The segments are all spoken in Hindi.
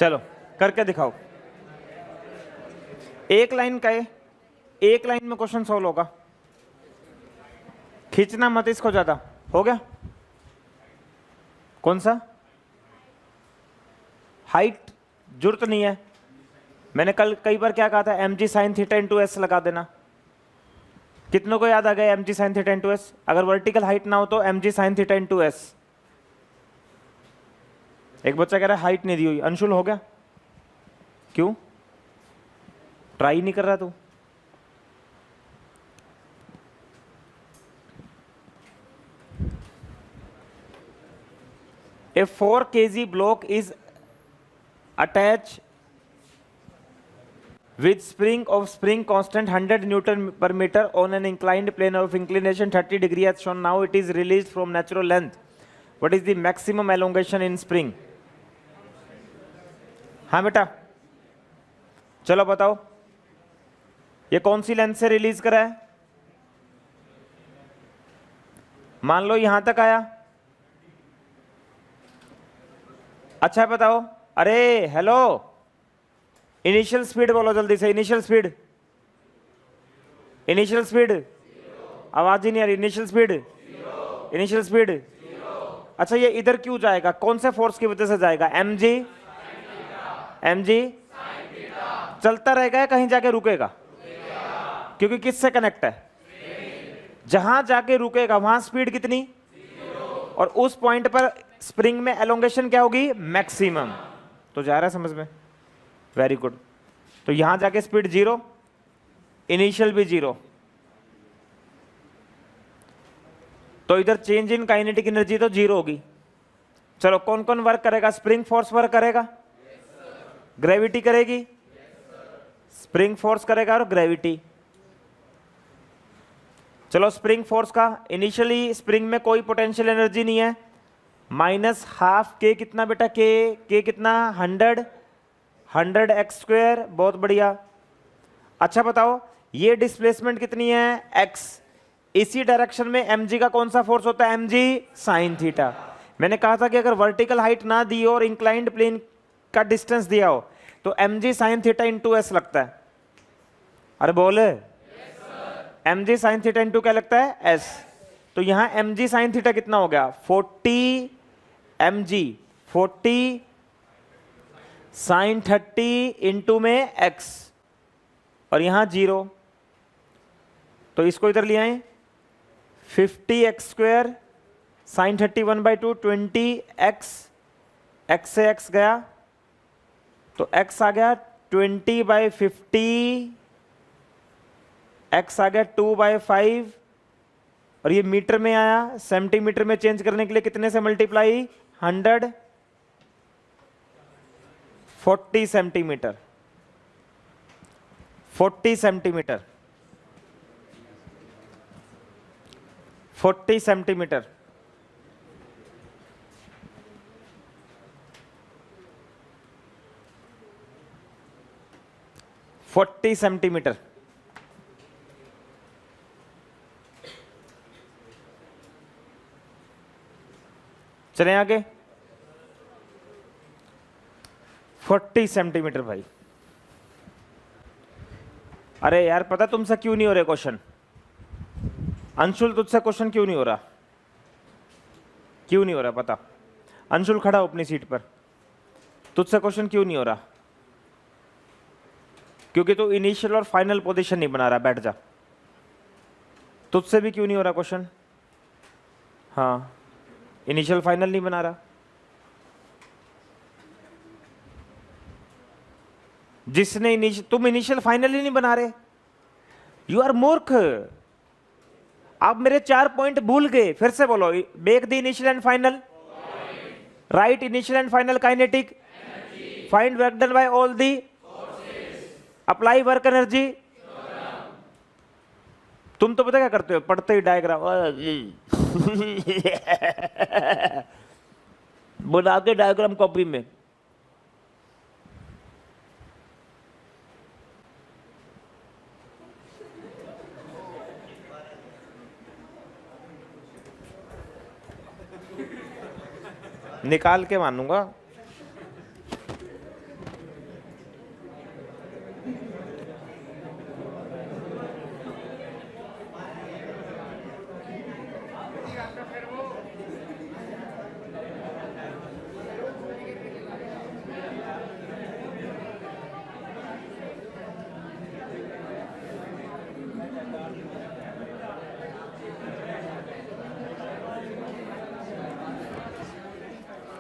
चलो करके दिखाओ। एक लाइन का है, एक लाइन में क्वेश्चन सॉल्व होगा, खींचना मत इसको ज्यादा। हो गया? कौन सा? हाइट जरूरत नहीं है, मैंने कल कई बार क्या कहा था, mg sin theta into S लगा देना। कितनों को याद आ गया mg sin theta into S? अगर वर्टिकल हाइट ना हो तो mg sin theta into S. एक बच्चा कह रहा है हाइट नहीं दी हुई। अंशुल हो गया? क्यों ट्राई नहीं कर रहा तू? A 4 kg block is attached with spring of spring constant 100 Newton per meter on an inclined plane of inclination 30 degree as shown. Now it is released from natural length. What is the maximum elongation in spring? हाँ बेटा चलो बताओ, ये कौन सी लेंथ से रिलीज करा है? मान लो यहां तक आया। अच्छा बताओ, अरे हेलो, इनिशियल स्पीड बोलो जल्दी से। इनिशियल स्पीड, इनिशियल स्पीड, आवाज ही नहीं आ रही। Initial speed, initial speed. अच्छा ये इधर क्यों जाएगा? कौन से फोर्स की वजह से जाएगा? mg, mg चलता रहेगा या कहीं जाके रुकेगा? क्योंकि किससे कनेक्ट है? जहां जाके रुकेगा वहां स्पीड कितनी? और उस पॉइंट पर स्प्रिंग में एलोंगेशन क्या होगी? मैक्सिमम। तो जा रहा है समझ में? Very good. तो यहां जाके स्पीड जीरो, इनिशियल भी जीरो, तो इधर चेंज इन काइनेटिक एनर्जी तो जीरो होगी। चलो कौन कौन वर्क करेगा? स्प्रिंग फोर्स वर्क करेगा, ग्रेविटी करेगी, स्प्रिंग फोर्स करेगा और ग्रेविटी। चलो स्प्रिंग फोर्स का, इनिशियली स्प्रिंग में कोई पोटेंशियल एनर्जी नहीं है, माइनस हाफ के कितना बेटा? के कितना? 100 एक्स स्क्वायर। बहुत बढ़िया। अच्छा बताओ ये डिस्प्लेसमेंट कितनी है? एक्स। इसी डायरेक्शन में mg का कौन सा फोर्स होता है? mg sin theta. मैंने कहा था कि अगर वर्टिकल हाइट ना दी हो और इंक्लाइंड प्लेन का डिस्टेंस दिया हो तो mg sin theta into S लगता है। अरे बोले mg sin थीटा इंटू क्या लगता है? s। तो यहां mg sin थीटा कितना हो गया? 40 mg, 40 sin 30 इंटू में x, और यहां जीरो, तो इसको इधर ले आए। 50 x square sine 30 1/2 20 x, x से एक्स गया तो x आ गया 20/50, x आ गया 2/5, और ये मीटर में आया। सेंटीमीटर में चेंज करने के लिए कितने से multiply? 100, 40 centimetre, 40 centimetre, 40 centimetre. Forty centimetre. चलें आगे। 40 सेंटीमीटर भाई। अरे यार पता तुमसे क्यों नहीं हो रहे क्वेश्चन? अंशुल तुझसे क्वेश्चन क्यों नहीं हो रहा? क्यों नहीं हो रहा पता? अंशुल खड़ा हो अपनी सीट पर, तुझसे क्वेश्चन क्यों नहीं हो रहा? क्योंकि तू इनिशियल और फाइनल पोजीशन नहीं बना रहा। बैठ जा। तुझसे भी क्यों नहीं हो रहा क्वेश्चन? हाँ, इनिशियल फाइनल नहीं बना रहा। जिसने तुम इनिशियल फाइनल ही नहीं बना रहे, यू आर मूर्ख। आप मेरे 4 पॉइंट भूल गए। फिर से बोलो, make the initial and final, right initial and final kinetic, find work done by all the, apply work energy. तुम तो पता क्या करते हो? पढ़ते ही डायग्राम बनाते डायग्राम कॉपी में। निकाल के मानूंगा।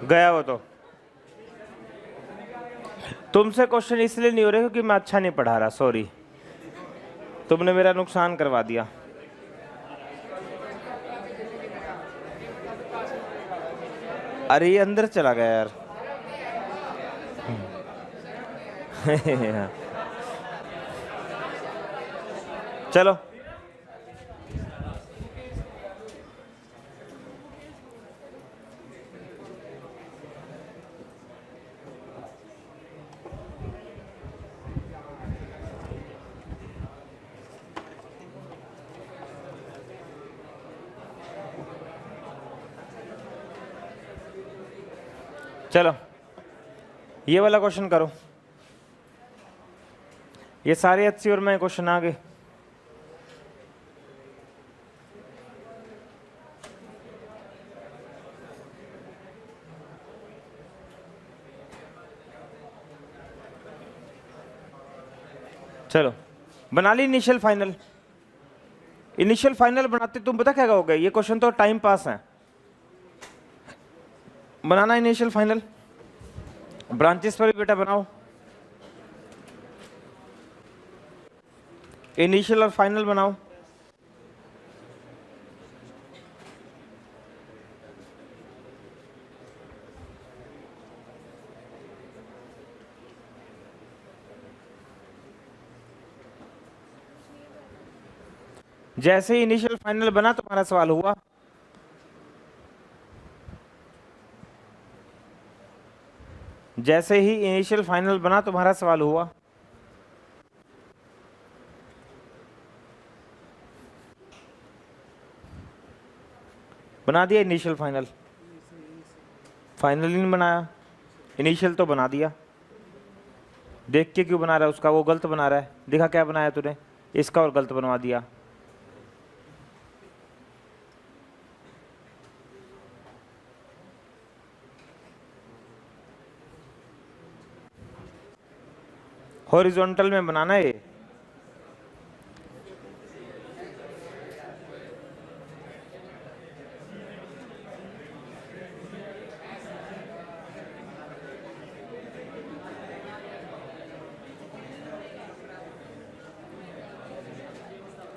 गया वो तो। तुमसे क्वेश्चन इसलिए नहीं हो रहे क्योंकि मैं अच्छा नहीं पढ़ा रहा, सॉरी, तुमने मेरा नुकसान करवा दिया। अरे ये अंदर चला गया यार। चलो चलो ये वाला क्वेश्चन करो। ये सारे 80 और में क्वेश्चन आ गए। चलो बना ली इनिशियल फाइनल। इनिशियल फाइनल बनाते तुम पता क्या कहोगे, ये क्वेश्चन तो टाइम पास है। बनाना इनिशियल फाइनल, ब्रांचेस पर भी बेटा बनाओ, इनिशियल और फाइनल बनाओ। जैसे ही इनिशियल फाइनल बना तुम्हारा सवाल हुआ। जैसे ही इनिशियल फाइनल बना तुम्हारा सवाल हुआ। बना दिया इनिशियल फाइनल, फाइनल नहीं बनाया, इनिशियल तो बना दिया। देख के क्यों बना रहा है उसका, वो गलत बना रहा है। देखा क्या बनाया तूने, इसका और गलत बनवा दिया। हॉरिजॉन्टल में बनाना है।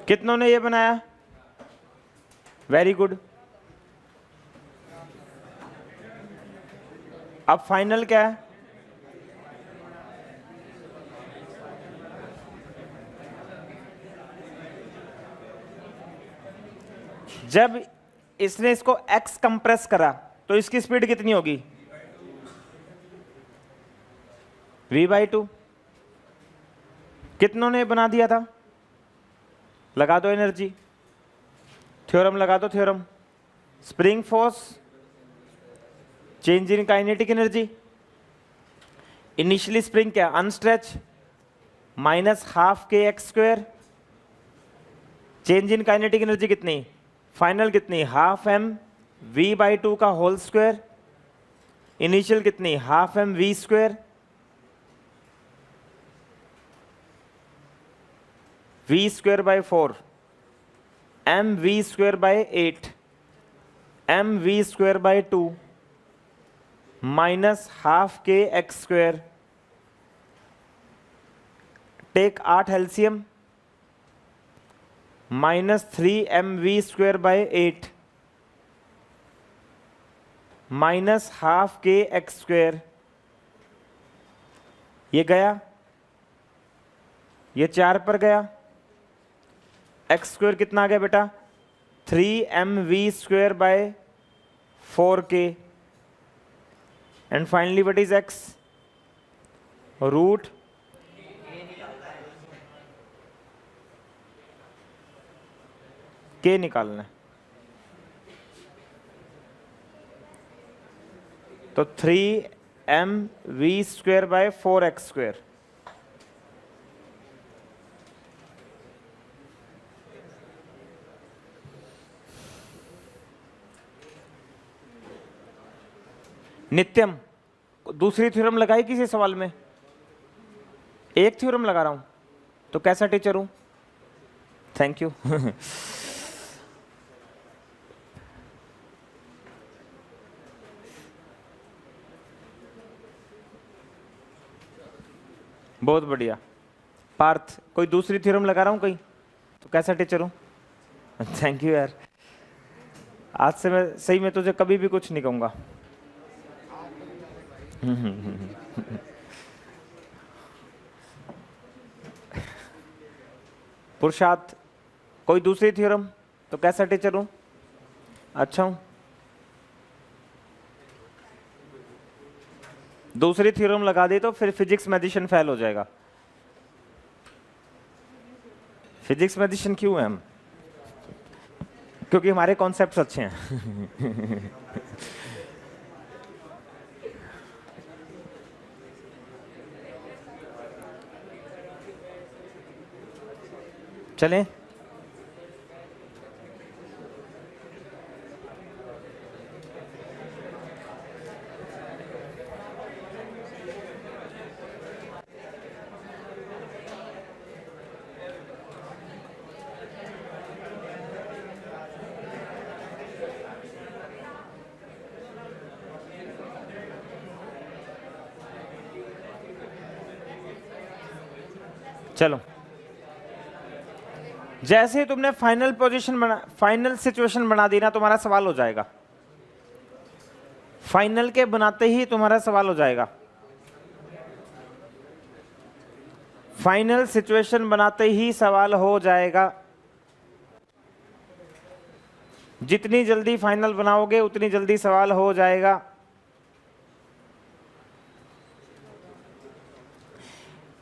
कितनों ने ये बनाया, वेरी गुड। अब फाइनल क्या है, जब इसने इसको x कंप्रेस करा तो इसकी स्पीड कितनी होगी, v/2। कितनों ने बना दिया था, लगा दो एनर्जी, थ्योरम लगा दो, theorem. Spring force, change in kinetic energy. Initially spring क्या, unstretch, -12kx²। Change in kinetic energy कितनी, फाइनल कितनी, 12m v/2 का होल स्क्वायर। इनिशियल कितनी, 12m v², v²/4, mv²/8, mv²/2 -12kx²। Take 8 LCM, -3mv²/8 -12kx²। ये गया, ये 4 पर गया। x² कितना आ गया बेटा, 3mv²/4k। And finally what is x, root k निकालना है। तो 3mv²/4x²। नित्यम दूसरी थ्योरम लगाई किसी सवाल में, एक थ्योरम लगा रहा हूं तो कैसा टीचर हूं, थैंक यू। बहुत बढ़िया। पार्थ, कोई दूसरी थ्योरम लगा रहा हूँ कोई तो कैसा टीचर हूँ? थैंक यू यार, आज से मैं सही में तुझे कभी भी कुछ नहीं कहूँगा। पुरुषार्थ, कोई दूसरी थ्योरम तो कैसा टीचर हूँ? अच्छा हूँ। दूसरी थ्योरम लगा दी तो फिर फिजिक्स मैजिशियन फेल हो जाएगा। फिजिक्स मैजिशियन क्यों है हम? क्योंकि हमारे कॉन्सेप्ट्स अच्छे हैं। चलें, चलो। जैसे ही तुमने फाइनल सिचुएशन बना दी ना, तुम्हारा सवाल हो जाएगा। फाइनल के बनाते ही तुम्हारा सवाल हो जाएगा। फाइनल सिचुएशन बनाते ही सवाल हो जाएगा। जितनी जल्दी फाइनल बनाओगे उतनी जल्दी सवाल हो जाएगा।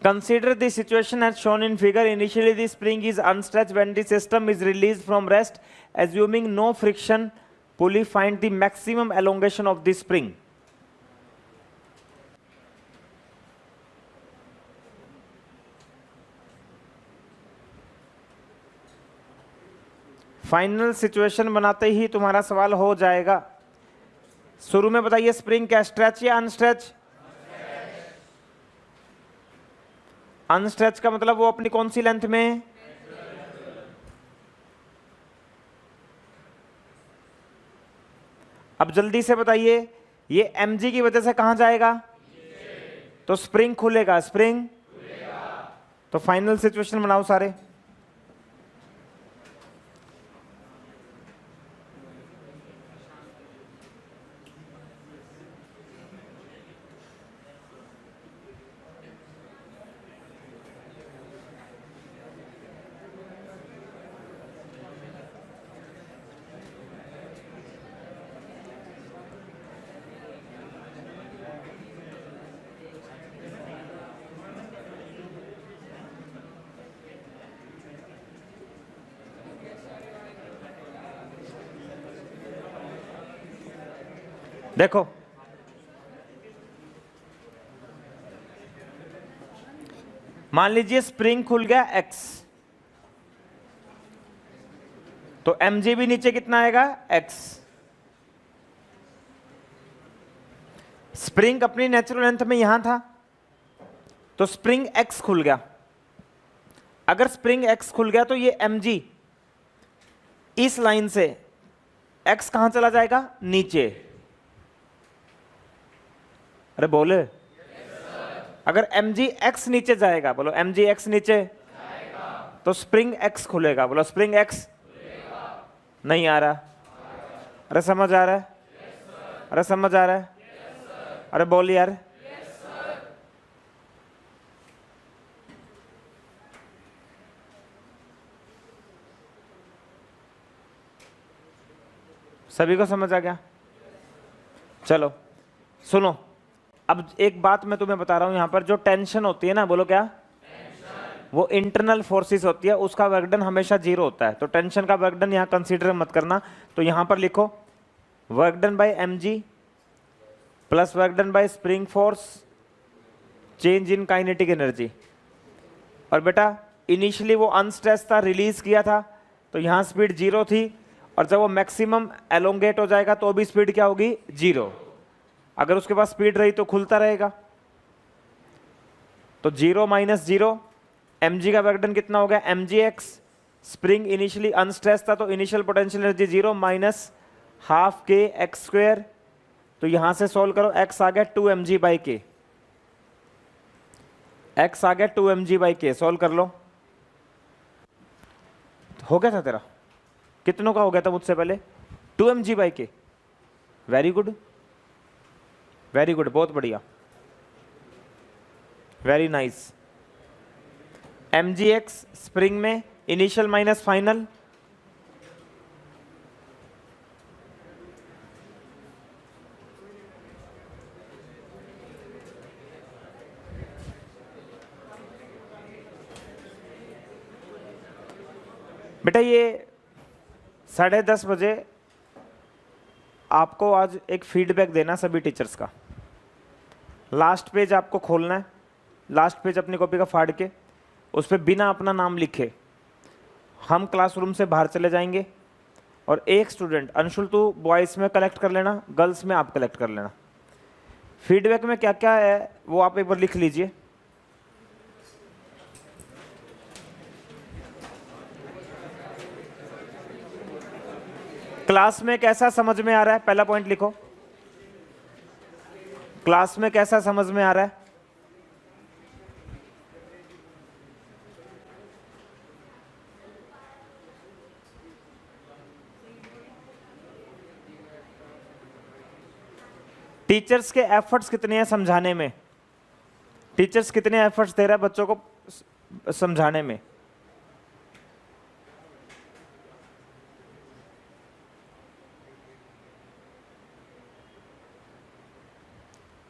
Consider the situation as shown in figure. Initially, the spring is unstretched when the system is released from rest. Assuming no friction, pulley find the maximum elongation of the spring. Final situation बनाते ही तुम्हारा सवाल हो जाएगा। शुरू में बताइए, स्प्रिंग क्या स्ट्रेच या अनस्ट्रेच? अनस्ट्रेच का मतलब वो अपनी कौन सी लेंथ में? अब जल्दी से बताइए, ये mg की वजह से कहां जाएगा? तो स्प्रिंग खुलेगा, स्प्रिंग तो फाइनल सिचुएशन बनाओ सारे। देखो, मान लीजिए स्प्रिंग खुल गया x, तो mg भी नीचे कितना आएगा? x। स्प्रिंग अपनी नेचुरल लेंथ में यहां था, तो स्प्रिंग x खुल गया। अगर स्प्रिंग x खुल गया तो ये mg इस लाइन से x कहां चला जाएगा? नीचे। अरे बोले, अगर mg x नीचे जाएगा, बोलो mg x नीचे जाएगा, तो स्प्रिंग x खुलेगा। बोलो स्प्रिंग x नहीं आ रहा? अरे समझ आ रहा है? अरे समझ आ रहा है? अरे बोल यार। सभी को समझ आ गया? चलो सुनो, अब एक बात मैं तुम्हें बता रहा हूं, यहां पर जो टेंशन होती है ना, बोलो क्या? वो इंटरनल फोर्सेस होती है, उसका वर्क डन हमेशा जीरो होता है। तो टेंशन का वर्क डन यहां कंसीडर मत करना। तो यहां पर लिखो work done by mg plus work done by spring force change in kinetic energy. और बेटा इनिशियली वो अनस्ट्रेच था, रिलीज किया था, तो यहां स्पीड जीरो थी, और जब वो मैक्सिमम एलोंगेट हो जाएगा तो भी स्पीड क्या होगी? जीरो। अगर उसके पास स्पीड रही तो खुलता रहेगा। तो जीरो माइनस जीरो, mg का वर्क डन कितना हो गया? mgx। स्प्रिंग इनिशियली अनस्ट्रेच था तो initial potential energy zero minus half के एक्स स्क्वायर। तो यहां से सॉल्व करो, x आ गया 2mg बाई के। x आ गया 2mg/k, सॉल्व कर लो। हो गया था तेरा, कितनों का हो गया था मुझसे पहले? 2mg/k। Very good, very good, बहुत बढ़िया, वेरी नाइस। mgx स्प्रिंग में इनिशियल माइनस फाइनल, बेटा ये 10:30 बजे आपको आज एक फीडबैक देना सभी टीचर्स का। लास्ट पेज आपको खोलना है, लास्ट पेज अपनी कॉपी का फाड़ के उस पर बिना अपना नाम लिखे हम क्लासरूम से बाहर चले जाएंगे और एक स्टूडेंट, अंशुल तू बॉयज़ में कलेक्ट कर लेना, गर्ल्स में आप कलेक्ट कर लेना। फीडबैक में क्या क्या है वो आप एक बार लिख लीजिए। क्लास में कैसा समझ में आ रहा है, पहला पॉइंट लिखो। क्लास में कैसा समझ में आ रहा है? टीचर्स के एफर्ट्स कितने हैं समझाने में? टीचर्स कितने एफर्ट्स दे रहा है बच्चों को समझाने में?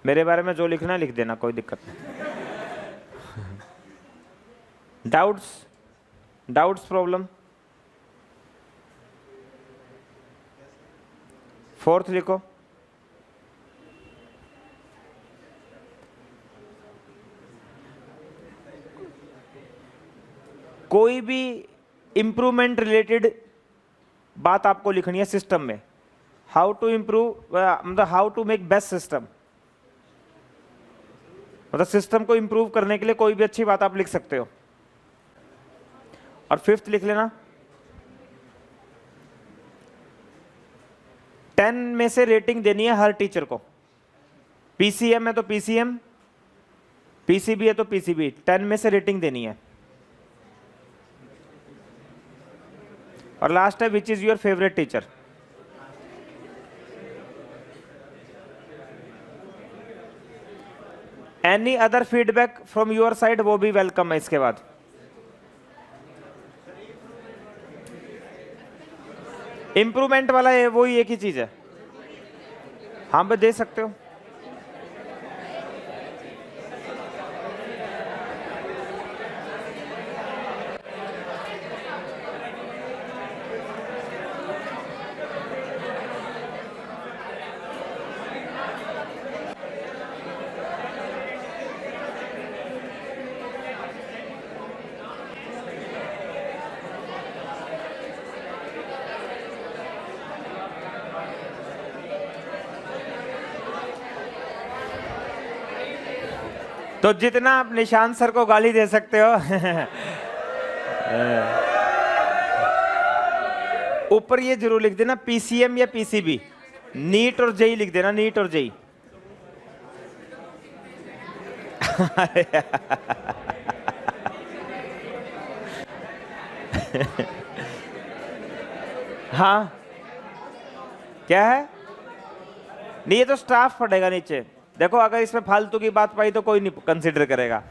मेरे बारे में जो लिखना है लिख देना, कोई दिक्कत नहीं। Doubts, doubts, problem? फोर्थ लिखो। कोई भी इंप्रूवमेंट रिलेटेड बात आपको लिखनी है सिस्टम में। हाउ टू इंप्रूव, मतलब how to make best system, मतलब सिस्टम को इंप्रूव करने के लिए कोई भी अच्छी बात आप लिख सकते हो। और फिफ्थ लिख लेना, 10 में से रेटिंग देनी है हर टीचर को। पीसीएम है तो पीसीएम, पीसीबी है तो पीसीबी, 10 में से रेटिंग देनी है। और लास्ट है which is your favourite teacher. Any other feedback from your side वो भी वेलकम है। इसके बाद इंप्रूवमेंट वाला है, वो ही एक ही चीज है। हाँ बस दे सकते हो। तो जितना आप निशांत सर को गाली दे सकते हो ऊपर ये जरूर लिख देना पीसीएम या पीसीबी, नीट और जेई लिख देना, नीट और जेई। हाँ क्या है? नहीं ये तो स्टाफ पढ़ेगा नीचे। देखो अगर इसमें फालतू की बात पाई तो कोई नहीं कंसिडर करेगा।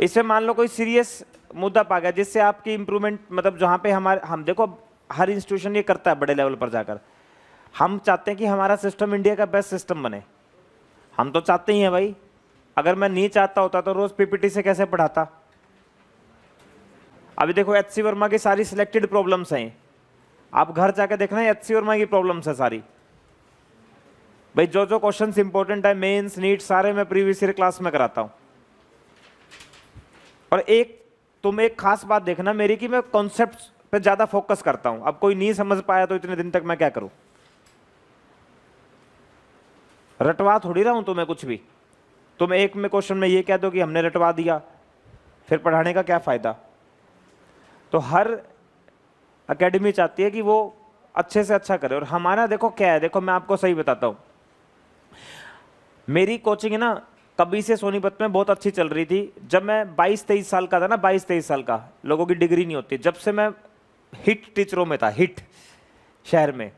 इसमें मान लो कोई सीरियस मुद्दा पा गया जिससे आपकी इंप्रूवमेंट, मतलब जहाँ पे हम देखो हर इंस्टीट्यूशन ये करता है बड़े लेवल पर जाकर। हम चाहते हैं कि हमारा सिस्टम इंडिया का बेस्ट सिस्टम बने, हम तो चाहते ही हैं भाई। अगर मैं नहीं चाहता होता तो रोज पीपीटी से कैसे पढ़ाता? अभी देखो एचसी वर्मा की सारी सिलेक्टेड प्रॉब्लम्स हैं, आप घर जाकर देखना एचसी वर्मा की प्रॉब्लम्स है सारी। भाई जो जो क्वेश्चंस इंपॉर्टेंट है, मेंस नीट सारे मैं प्रीवियस ईयर क्लास में कराता हूं। और तुम एक खास बात देखना मेरी कि मैं कॉन्सेप्ट पे ज्यादा फोकस करता हूं। अब कोई नहीं समझ पाया तो इतने दिन तक मैं क्या करूं? रटवा थोड़ी रहा हूं तुम्हें कुछ भी। तुम एक में क्वेश्चन में ये कह दो कि हमने रटवा दिया, फिर पढ़ाने का क्या फायदा? तो हर एकेडमी चाहती है कि वो अच्छे से अच्छा करे। और हमारा देखो क्या है, देखो मैं आपको सही बताता हूं, मेरी कोचिंग है ना कभी से सोनीपत में बहुत अच्छी चल रही थी। जब मैं 22-23 साल का था ना, 22-23 साल का, लोगों की डिग्री नहीं होती, जब से मैं हिट टीचरों में था, हिट शहर में।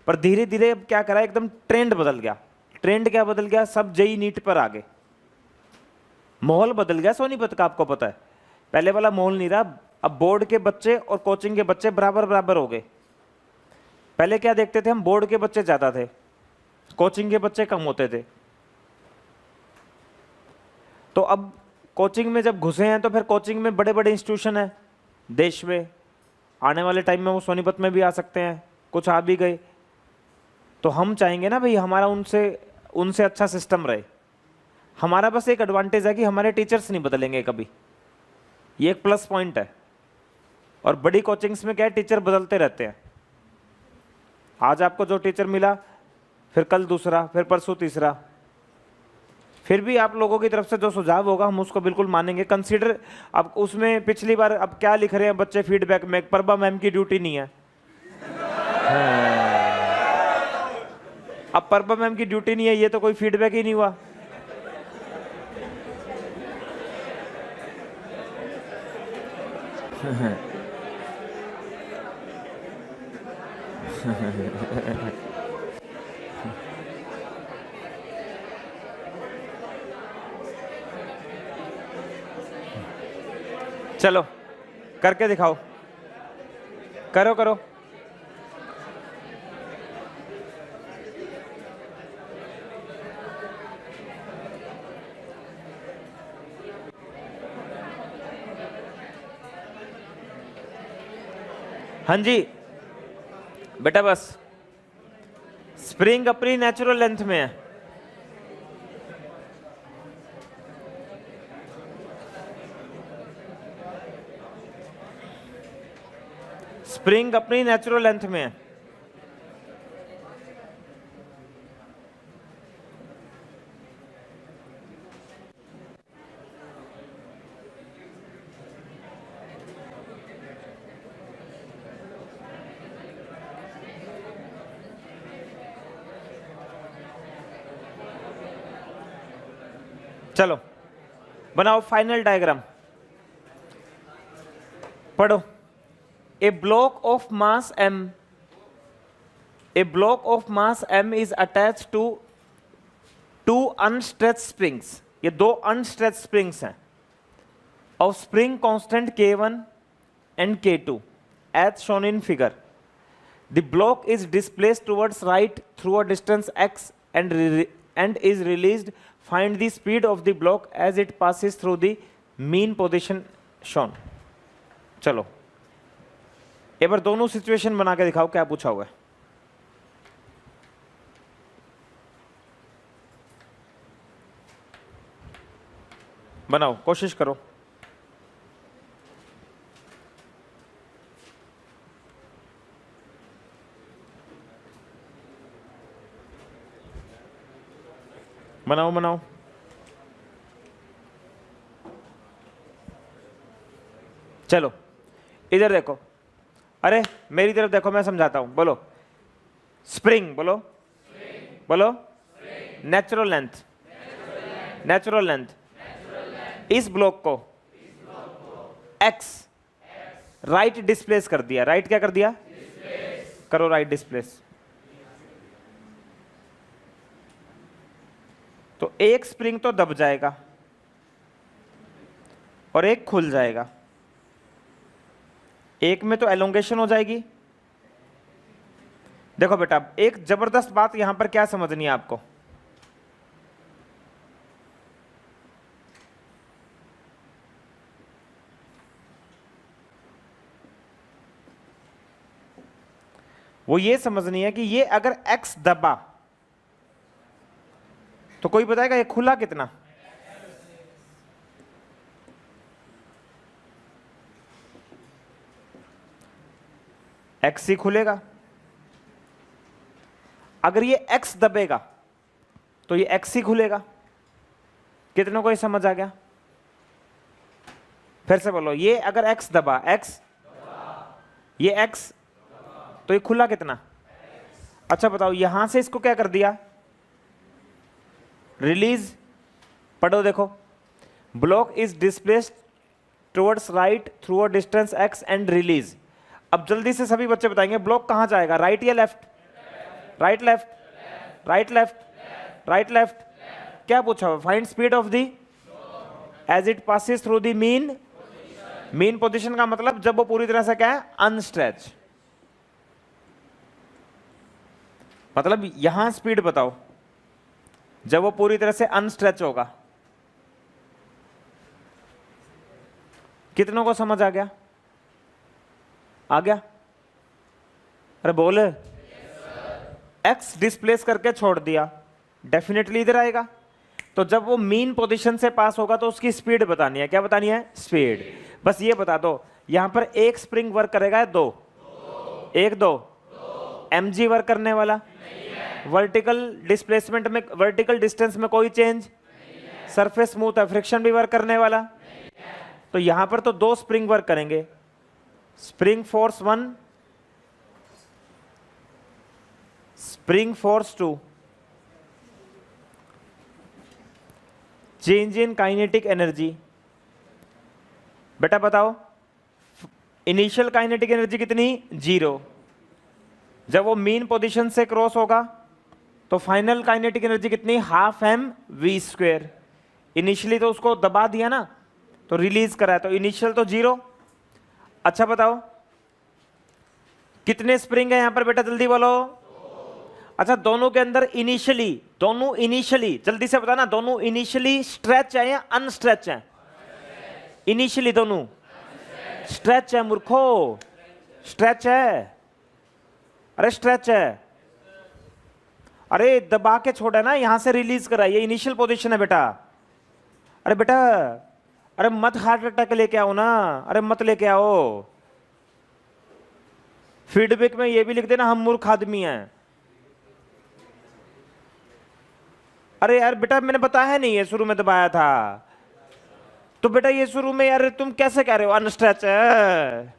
पर धीरे धीरे अब क्या करा, एकदम ट्रेंड बदल गया। ट्रेंड क्या बदल गया, सब जेई नीट पर आ गए, माहौल बदल गया सोनीपत का, आपको पता है। पहले वाला माहौल नहीं रहा, अब बोर्ड के बच्चे और कोचिंग के बच्चे बराबर बराबर हो गए। पहले क्या देखते थे हम, बोर्ड के बच्चे ज्यादा थे, कोचिंग के बच्चे कम होते थे। तो अब कोचिंग में जब घुसे हैं तो फिर कोचिंग में बड़े बड़े इंस्टीट्यूशन हैं देश में, आने वाले टाइम में वो सोनीपत में भी आ सकते हैं, कुछ आ भी गए। तो हम चाहेंगे ना भाई हमारा उनसे अच्छा सिस्टम रहे। हमारा बस एक एडवांटेज है कि हमारे टीचर्स नहीं बदलेंगे कभी, ये एक प्लस पॉइंट है। और बड़ी कोचिंग्स में क्या है, टीचर बदलते रहते हैं। आज आपको जो टीचर मिला, फिर कल दूसरा, फिर परसों तीसरा। फिर भी आप लोगों की तरफ से जो सुझाव होगा हम उसको बिल्कुल मानेंगे, कंसीडर। अब उसमें पिछली बार अब क्या लिख रहे हैं बच्चे फीडबैक में, प्रभा मैम की ड्यूटी नहीं है। अब प्रभा मैम की ड्यूटी नहीं है, ये तो कोई फीडबैक ही नहीं हुआ। चलो करके दिखाओ, करो करो। हाँ जी बेटा, बस स्प्रिंग अपनी नेचुरल लेंथ में है। स्प्रिंग अपनी नेचुरल लेंथ में है। चलो बनाओ फाइनल डायग्राम, पढ़ो। A block of mass m, a block of mass m is attached to two unstretched springs. ये दो unstretched springs हैं of spring constant k1 and k2 as shown in figure. The block is displaced towards right through a distance x and is released. Find the speed of the block as it passes through the mean position shown. चलो एक बार दोनों सिचुएशन बना के दिखाओ, क्या पूछा हुआ है। बनाओ, कोशिश करो। बनाओ बनाओ। चलो इधर देखो, अरे मेरी तरफ देखो, मैं समझाता हूं। बोलो स्प्रिंग, बोलो बोलो नेचुरल लेंथ, नेचुरल लेंथ। इस ब्लॉक को x राइट डिस्प्लेस कर दिया। राइट क्या कर दिया, करो राइट डिस्प्लेस। तो एक स्प्रिंग तो दब जाएगा और एक खुल जाएगा। एक में तो एलोंगेशन हो जाएगी। देखो बेटा, एक जबरदस्त बात यहां पर क्या समझनी है आपको, वो ये समझनी है कि ये अगर x दबा तो कोई बताएगा ये खुला कितना। x ही खुलेगा। अगर ये x दबेगा तो ये x ही खुलेगा। कितनों को ये समझ आ गया? फिर से बोलो, ये अगर x दबा, x ये x तो ये खुला कितना। अच्छा बताओ, यहां से इसको क्या कर दिया, रिलीज, पढ़ो देखो, block is displaced towards right through a distance x and release. अब जल्दी से सभी बच्चे बताएंगे ब्लॉक कहां जाएगा, राइट या left? Right left, right left, right left. क्या पूछा हुआ? Find speed of the edge it passes through the mean. Mean position का मतलब जब वो पूरी तरह से क्या है, अनस्ट्रेच। मतलब यहां स्पीड बताओ जब वो पूरी तरह से अनस्ट्रेच होगा। कितनों को समझ आ गया? आ गया? अरे बोल। एक्स डिस्प्लेस करके छोड़ दिया, डेफिनेटली इधर आएगा। तो जब वो मीन पोजीशन से पास होगा तो उसकी स्पीड बतानी है। क्या बतानी है? स्पीड। बस ये बता दो यहां पर एक स्प्रिंग वर्क करेगा, दो? एक दो। mg वर्क करने वाला, वर्टिकल डिस्प्लेसमेंट में, वर्टिकल डिस्टेंस में कोई चेंज, सरफेस स्मूथ है, फ्रिक्शन भी वर्क करने वाला। तो यहां पर तो दो स्प्रिंग वर्क करेंगे, spring force 1, spring force 2। Change in kinetic energy, बेटा बताओ इनिशियल काइनेटिक एनर्जी कितनी? 0। जब वो मीन पोजीशन से क्रॉस होगा तो फाइनल काइनेटिक एनर्जी कितनी? Half M V square. Initially तो उसको दबा दिया ना, तो रिलीज करा है, तो इनिशियल तो 0। अच्छा बताओ कितने स्प्रिंग है यहां पर बेटा, जल्दी बोलो। अच्छा दोनों के अंदर इनिशियली, दोनों इनिशियली जल्दी से बताना, दोनों इनिशियली स्ट्रेच है या अनस्ट्रेच है? इनिशियली दोनों स्ट्रेच है मूर्खो, स्ट्रेच है। अरे स्ट्रेच है, अरे दबा के छोड़ा ना, यहां से रिलीज करा, ये इनिशियल पोजीशन है बेटा। अरे बेटा, अरे मत हार्ट अटैक लेके आओ ना, अरे मत लेके आओ। फीडबैक में ये भी लिख देना हम मूर्ख आदमी हैं। अरे यार बेटा मैंने बताया नहीं ये शुरू में दबाया था, तो बेटा ये शुरू में यार तुम कैसे कह रहे हो अनस्ट्रेच है?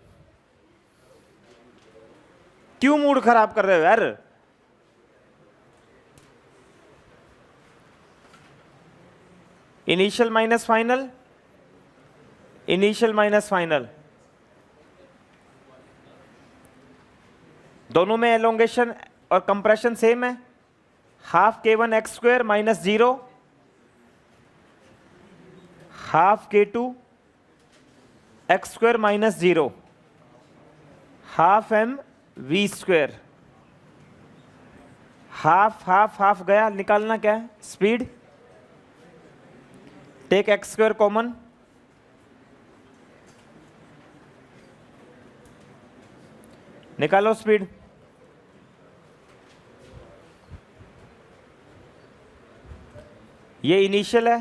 क्यों मूड खराब कर रहे हो यार? Initial minus final, initial minus final, दोनों में एलोंगेशन और कंप्रेशन सेम है। Half k1 X square minus 0, half k2 X square minus 0, half m V square. Half half half गया, निकालना क्या है? Speed. Take X square common, निकालो स्पीड। ये इनिशियल है,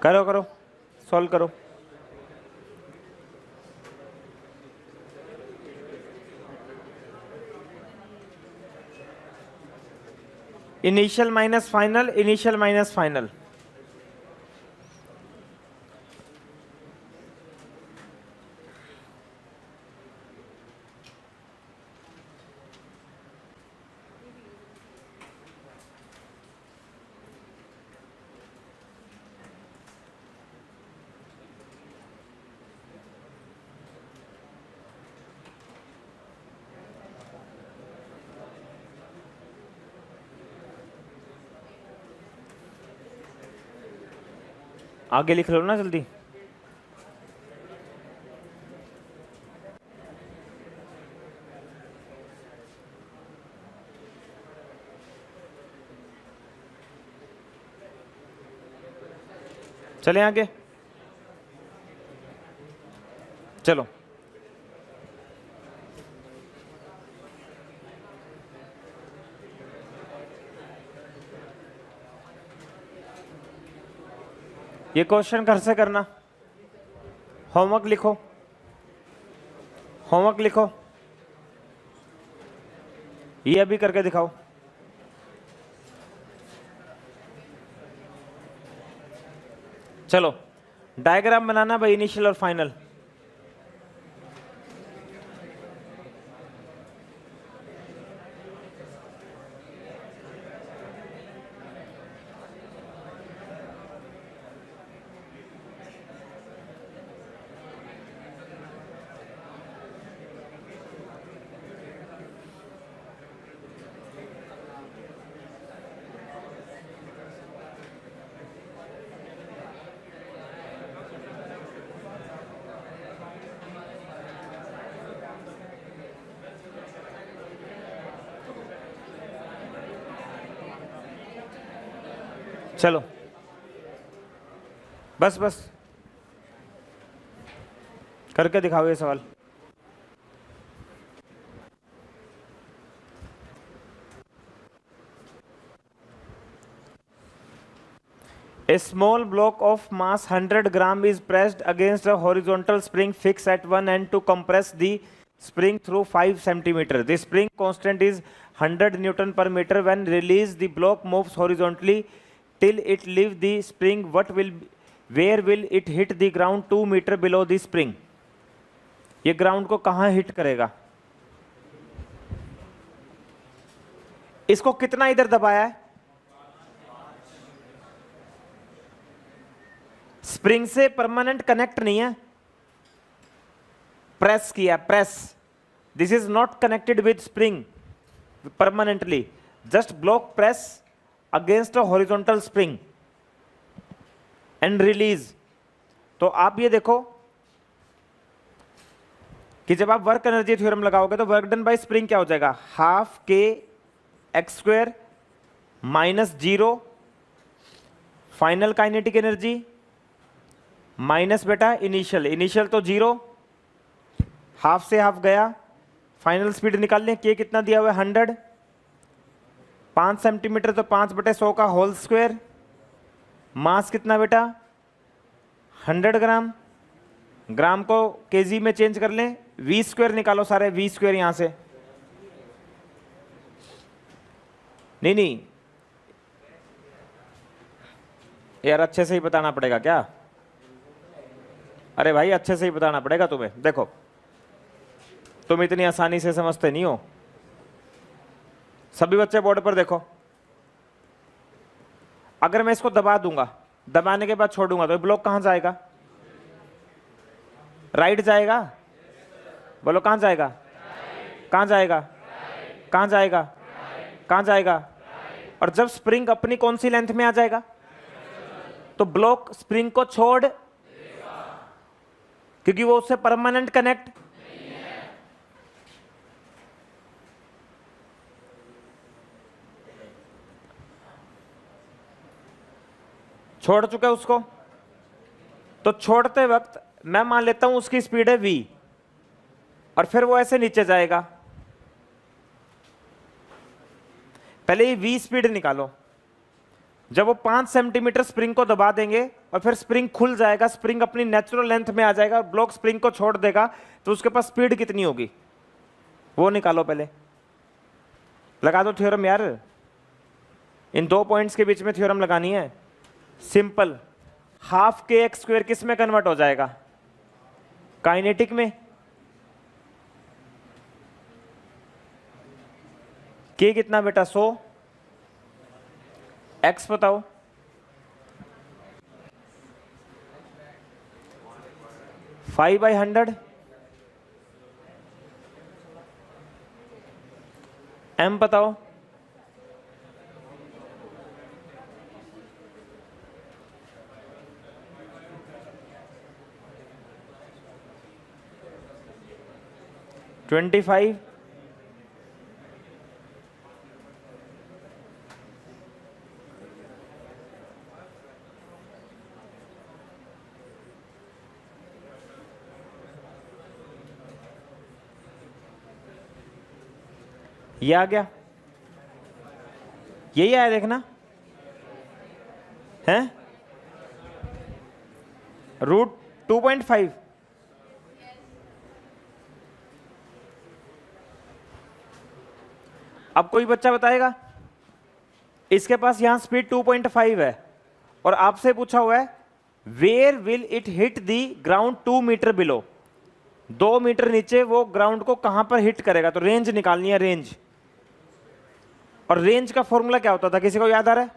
करो करो सॉल्व करो। Initial minus final, initial minus final. आगे लिख लो ना जल्दी। चले आगे। चलो ये क्वेश्चन घर से करना, होमवर्क लिखो, होमवर्क लिखो, ये अभी करके दिखाओ। चलो डायग्राम बनाना भाई, इनिशियल और फाइनल। चलो बस बस करके दिखाओ ये सवाल। A small block of mass 100 gram is pressed against a horizontal spring fixed at one end to compress the spring through 5 centimeter. The spring constant is 100 Newton per meter. When released, the block moves horizontally till it leaves the spring. Where will it hit the ground 2 meter below the spring? ये ग्राउंड को कहाँ हिट करेगा? इसको कितना इधर दबाया है? स्प्रिंग से परमानेंट कनेक्ट नहीं है, प्रेस किया, press. This is not connected with spring permanently, just block press against a horizontal spring and release. तो आप ये देखो कि जब आप वर्क एनर्जी थ्योरम लगाओगे तो वर्क डन बाय स्प्रिंग क्या हो जाएगा? हाफ के x square minus 0 final kinetic energy minus बेटा इनिशियल, इनिशियल तो 0, हाफ से हाफ गया, फाइनल स्पीड निकाल लें। के कितना दिया हुआ है? 100, 5 सेंटीमीटर तो 5/100 का होल स्क्वायर। मास कितना बेटा? 100 ग्राम, ग्राम को केजी में चेंज कर लें, वी स्क्वायर निकालो सारे, वी स्क्वायर यहां से। नहीं यार अच्छे से ही बताना पड़ेगा क्या? अरे भाई अच्छे से ही बताना पड़ेगा तुम्हें। देखो तुम इतनी आसानी से समझते नहीं हो। सभी बच्चे बोर्ड पर देखो, अगर मैं इसको दबा दूंगा, दबाने के बाद छोड़ूंगा तो ब्लॉक कहां जाएगा? राइट जाएगा। बोलो कहां जाएगा? कहां जाएगा? कहां जाएगा? कहां जाएगा? और जब स्प्रिंग अपनी कौन सी लेंथ में आ जाएगा तो ब्लॉक स्प्रिंग को छोड़, क्योंकि वो उससे परमानेंट कनेक्ट नहीं है। छोड़ चुका है उसको, तो छोड़ते वक्त मैं मान लेता हूं उसकी स्पीड है v, और फिर वो ऐसे नीचे जाएगा। पहले ये v स्पीड निकालो। जब वो 5 सेंटीमीटर स्प्रिंग को दबा देंगे और फिर स्प्रिंग खुल जाएगा, स्प्रिंग अपनी नेचुरल लेंथ में आ जाएगा और ब्लॉक स्प्रिंग को छोड़ देगा, तो उसके पास स्पीड कितनी होगी वो निकालो। पहले लगा दो थ्योरम यार, इन 2 पॉइंट्स के बीच में थ्योरम लगानी है। सिंपल, हाफ के एक्स स्क्वायर किस में कन्वर्ट हो जाएगा? काइनेटिक में। के कितना बेटा? 100। एक्स बताओ? 5/100। एम बताओ? $25। ये आ गया, यही आया देखना है √2.5। अब कोई बच्चा बताएगा इसके पास यहां स्पीड 2.5 है और आपसे पूछा हुआ है where will it hit the ground 2 meter below, 2 meter नीचे वो ग्राउंड को कहां पर हिट करेगा, तो रेंज निकालनी है, रेंज। और रेंज का फॉर्मूला क्या होता था, किसी को याद आ रहा है?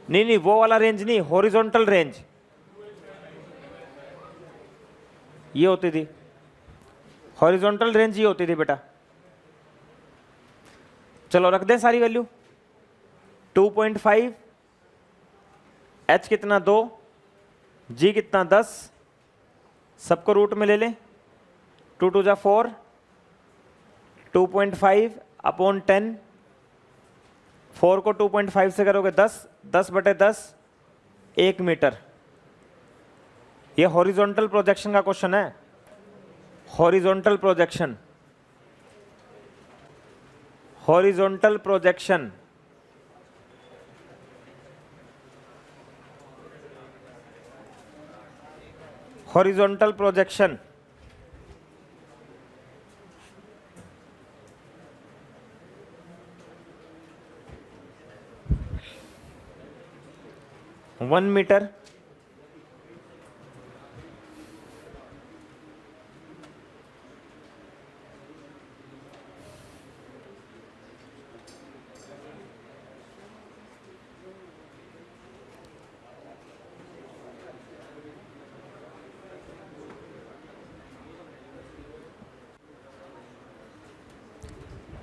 नहीं, वो वाला रेंज नहीं, हॉरिजॉन्टल रेंज ये होती थी, हॉरिजॉन्टल रेंज ये होती थी बेटा। चलो रख दें सारी वैल्यू, 2.5, h कितना 2, g कितना 10, सबको रूट में ले लें, 2 2 जा 4, 2.5 अपॉन 10, 4 को 2.5 से करोगे 10, 10/10 1 मीटर। ये हॉरिजॉन्टल प्रोजेक्शन का क्वेश्चन है, horizontal projection, horizontal projection. Horizontal projection one meter,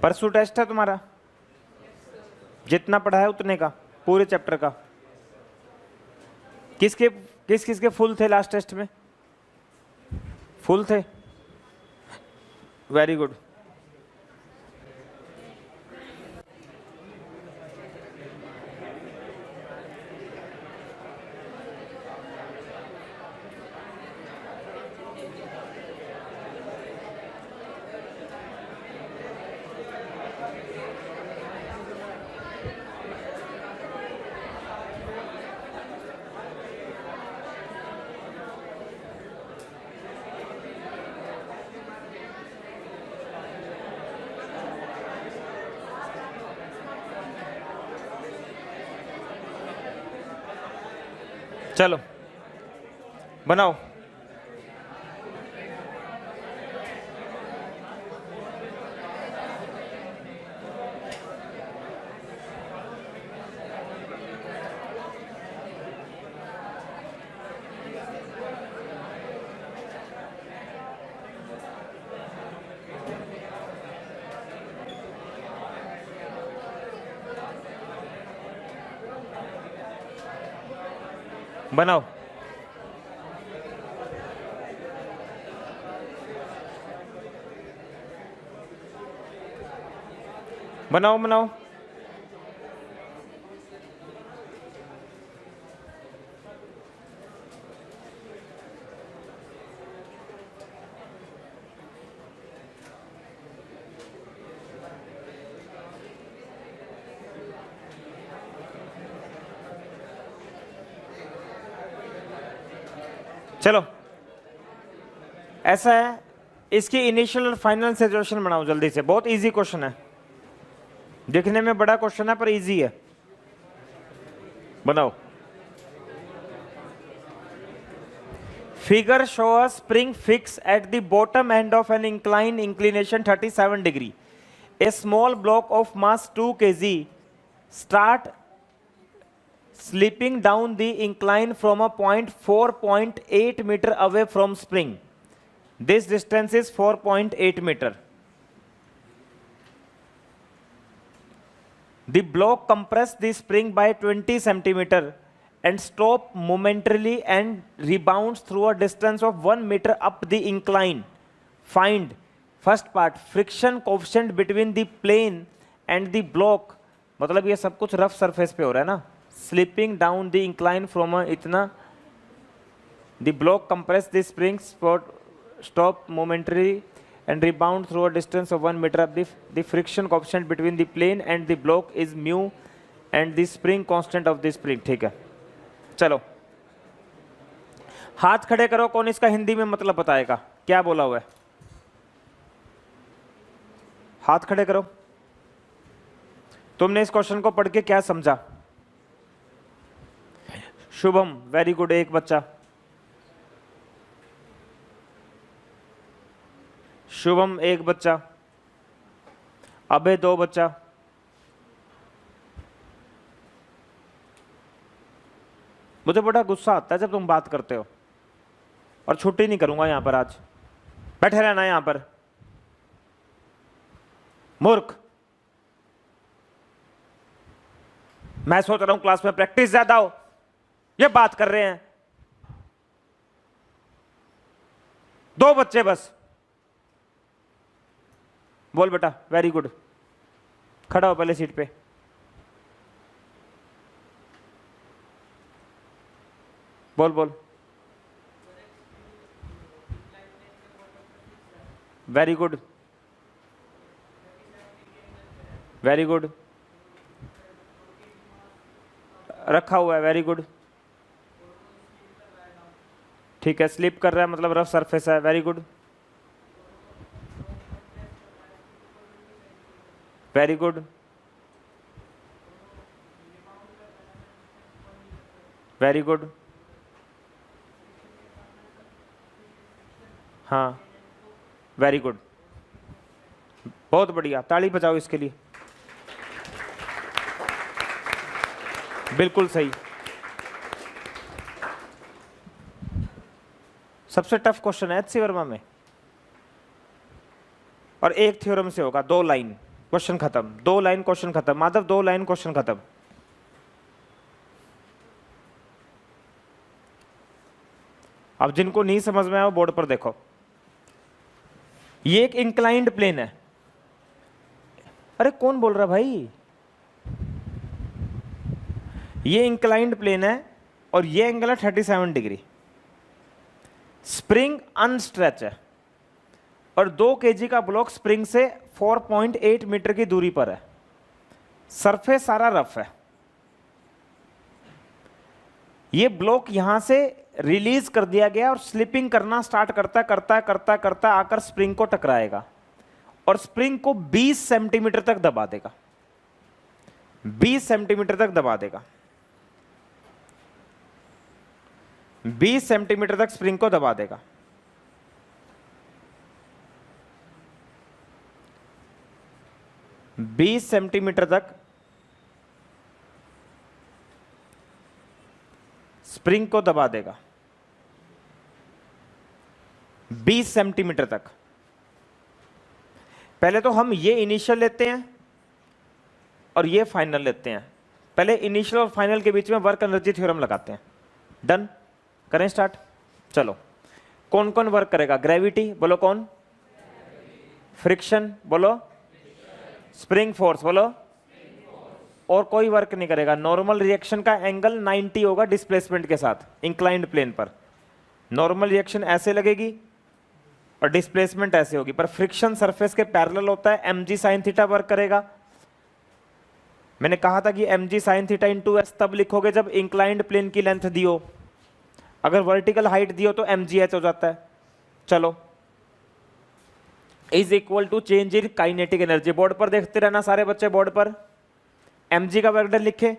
परसों टेस्ट है तुम्हारा, जितना पढ़ा है उतने का, पूरे चैप्टर का। किसके फुल थे लास्ट टेस्ट में? फुल थे, वेरी गुड। चलो बनाओ, बनाओ। बनाओ बनाओ, चलो ऐसा है, इसकी इनिशियल और फाइनल सिचुएशन बनाओ जल्दी से, बहुत इजी क्वेश्चन है, दिखने में बड़ा क्वेश्चन है पर इजी है, बनाओ। Figure show a spring fix at the bottom end of an inclination 37 degree. A small block of mass 2 kg start slipping down the incline from a point 4.8 meter away from spring. This distance is 4.8 meter. The block compress the spring by 20 centimeter and stop momentarily and rebounds through a distance of 1 meter up the incline. Find first part friction coefficient between the plane and the block. मतलब ये सब कुछ रफ सरफेस पे हो रहा है ना, slipping down the incline from a इतना, the block compress the spring, stop momentarily and rebound through a distance of 1 meter. The friction coefficient between the plane and the block is mu and the spring constant of the spring. ठीक है, चलो हाथ खड़े करो, कौन इसका हिंदी में मतलब बताएगा, क्या बोला हुआ है? हाथ खड़े करो। तुमने इस क्वेश्चन को पढ़ के क्या समझा? शुभम, वेरी गुड, एक बच्चा। शुभम एक बच्चा, अबे दो बच्चा, मुझे बड़ा गुस्सा आता है जब तुम बात करते हो, और छुट्टी नहीं करूंगा यहां पर, आज बैठे रहना यहां पर, मूर्ख। मैं सोच रहा हूं क्लास में प्रैक्टिस ज्यादा हो, ये बात कर रहे हैं। दो बच्चे बस, बोल बेटा, वेरी गुड, खड़ा हो पहले सीट पे। बोल बोल, वेरी गुड, वेरी गुड, रखा हुआ है, वेरी गुड, ठीक है, स्लिप कर रहा है मतलब रफ सरफेस है, very good, very good, very good, हाँ वेरी गुड, बहुत बढ़िया, ताली बजाओ इसके लिए, बिल्कुल सही। सबसे टफ क्वेश्चन है एचसी वर्मा में, और एक थ्योरम से होगा, 2 लाइन क्वेश्चन खत्म, 2 लाइन क्वेश्चन खत्म, माधव 2 लाइन क्वेश्चन खत्म। अब जिनको नहीं समझ में आया वो बोर्ड पर देखो, ये एक इंक्लाइंड प्लेन है। अरे कौन बोल रहा भाई? ये इंक्लाइंड प्लेन है और ये एंगल है 37 डिग्री। स्प्रिंग अनस्ट्रेच है और 2 kg का ब्लॉक स्प्रिंग से 4.8 मीटर की दूरी पर है। सरफेस सारा रफ है। ये ब्लॉक यहां से रिलीज कर दिया गया और स्लिपिंग करना स्टार्ट करता आकर स्प्रिंग को टकराएगा और स्प्रिंग को 20 सेंटीमीटर तक दबा देगा, 20 सेंटीमीटर तक दबा देगा, 20 सेंटीमीटर तक स्प्रिंग को दबा देगा। बीस सेंटीमीटर तक स्प्रिंग को दबा देगा, 20 सेंटीमीटर तक। पहले तो हम ये इनिशियल लेते हैं और ये फाइनल लेते हैं। पहले इनिशियल और फाइनल के बीच में वर्क एनर्जी थ्योरम लगाते हैं। डन, करें स्टार्ट। चलो, कौन कौन वर्क करेगा? ग्रेविटी बोलो, कौन? फ्रिक्शन बोलो, स्प्रिंग फोर्स बोलो, और कोई वर्क नहीं करेगा। नॉर्मल रिएक्शन का एंगल 90 होगा डिस्प्लेसमेंट के साथ इंक्लाइंड प्लेन पर। नॉर्मल रिएक्शन ऐसे लगेगी और डिस्प्लेसमेंट ऐसे होगी, पर फ्रिक्शन सरफेस के पैरेलल होता है। mg sin थीटा वर्क करेगा। मैंने कहा था कि mg sin theta into S तब लिखोगे जब इंक्लाइंड प्लेन की लेंथ दी हो। अगर वर्टिकल हाइट दी हो तो mgh हो जाता है। चलो, is equal to change in kinetic energy. Board पर देखते रहना सारे बच्चे, बोर्ड पर mg का वर्क डन लिखे,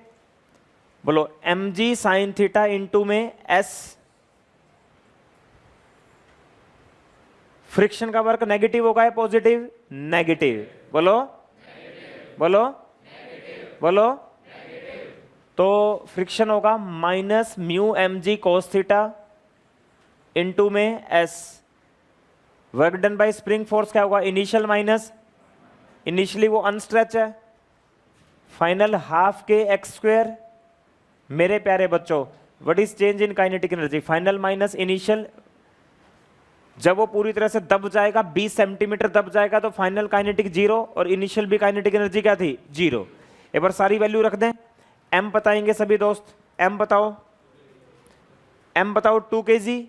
बोलो mg sin थीटा इंटू में s। फ्रिक्शन का वर्क नेगेटिव होगा या पॉजिटिव? नेगेटिव। बोलो बोलो बोलो, तो फ्रिक्शन होगा minus mu mg cos theta into में s। Work done by spring force क्या होगा? इनिशियल माइनस, इनिशियली वो अनस्ट्रेच है, फाइनल हाफ के एक्स स्क्वायर। मेरे प्यारे बच्चों, what is change in kinetic energy? Final minus initial. जब वो पूरी तरह से दब जाएगा, 20 सेंटीमीटर दब जाएगा, तो फाइनल काइनेटिक 0 और इनिशियल भी काइनेटिक एनर्जी क्या थी? 0। एक बार सारी वैल्यू रख दें। m बताएंगे सभी दोस्त, m बताओ, m बताओ 2 kg।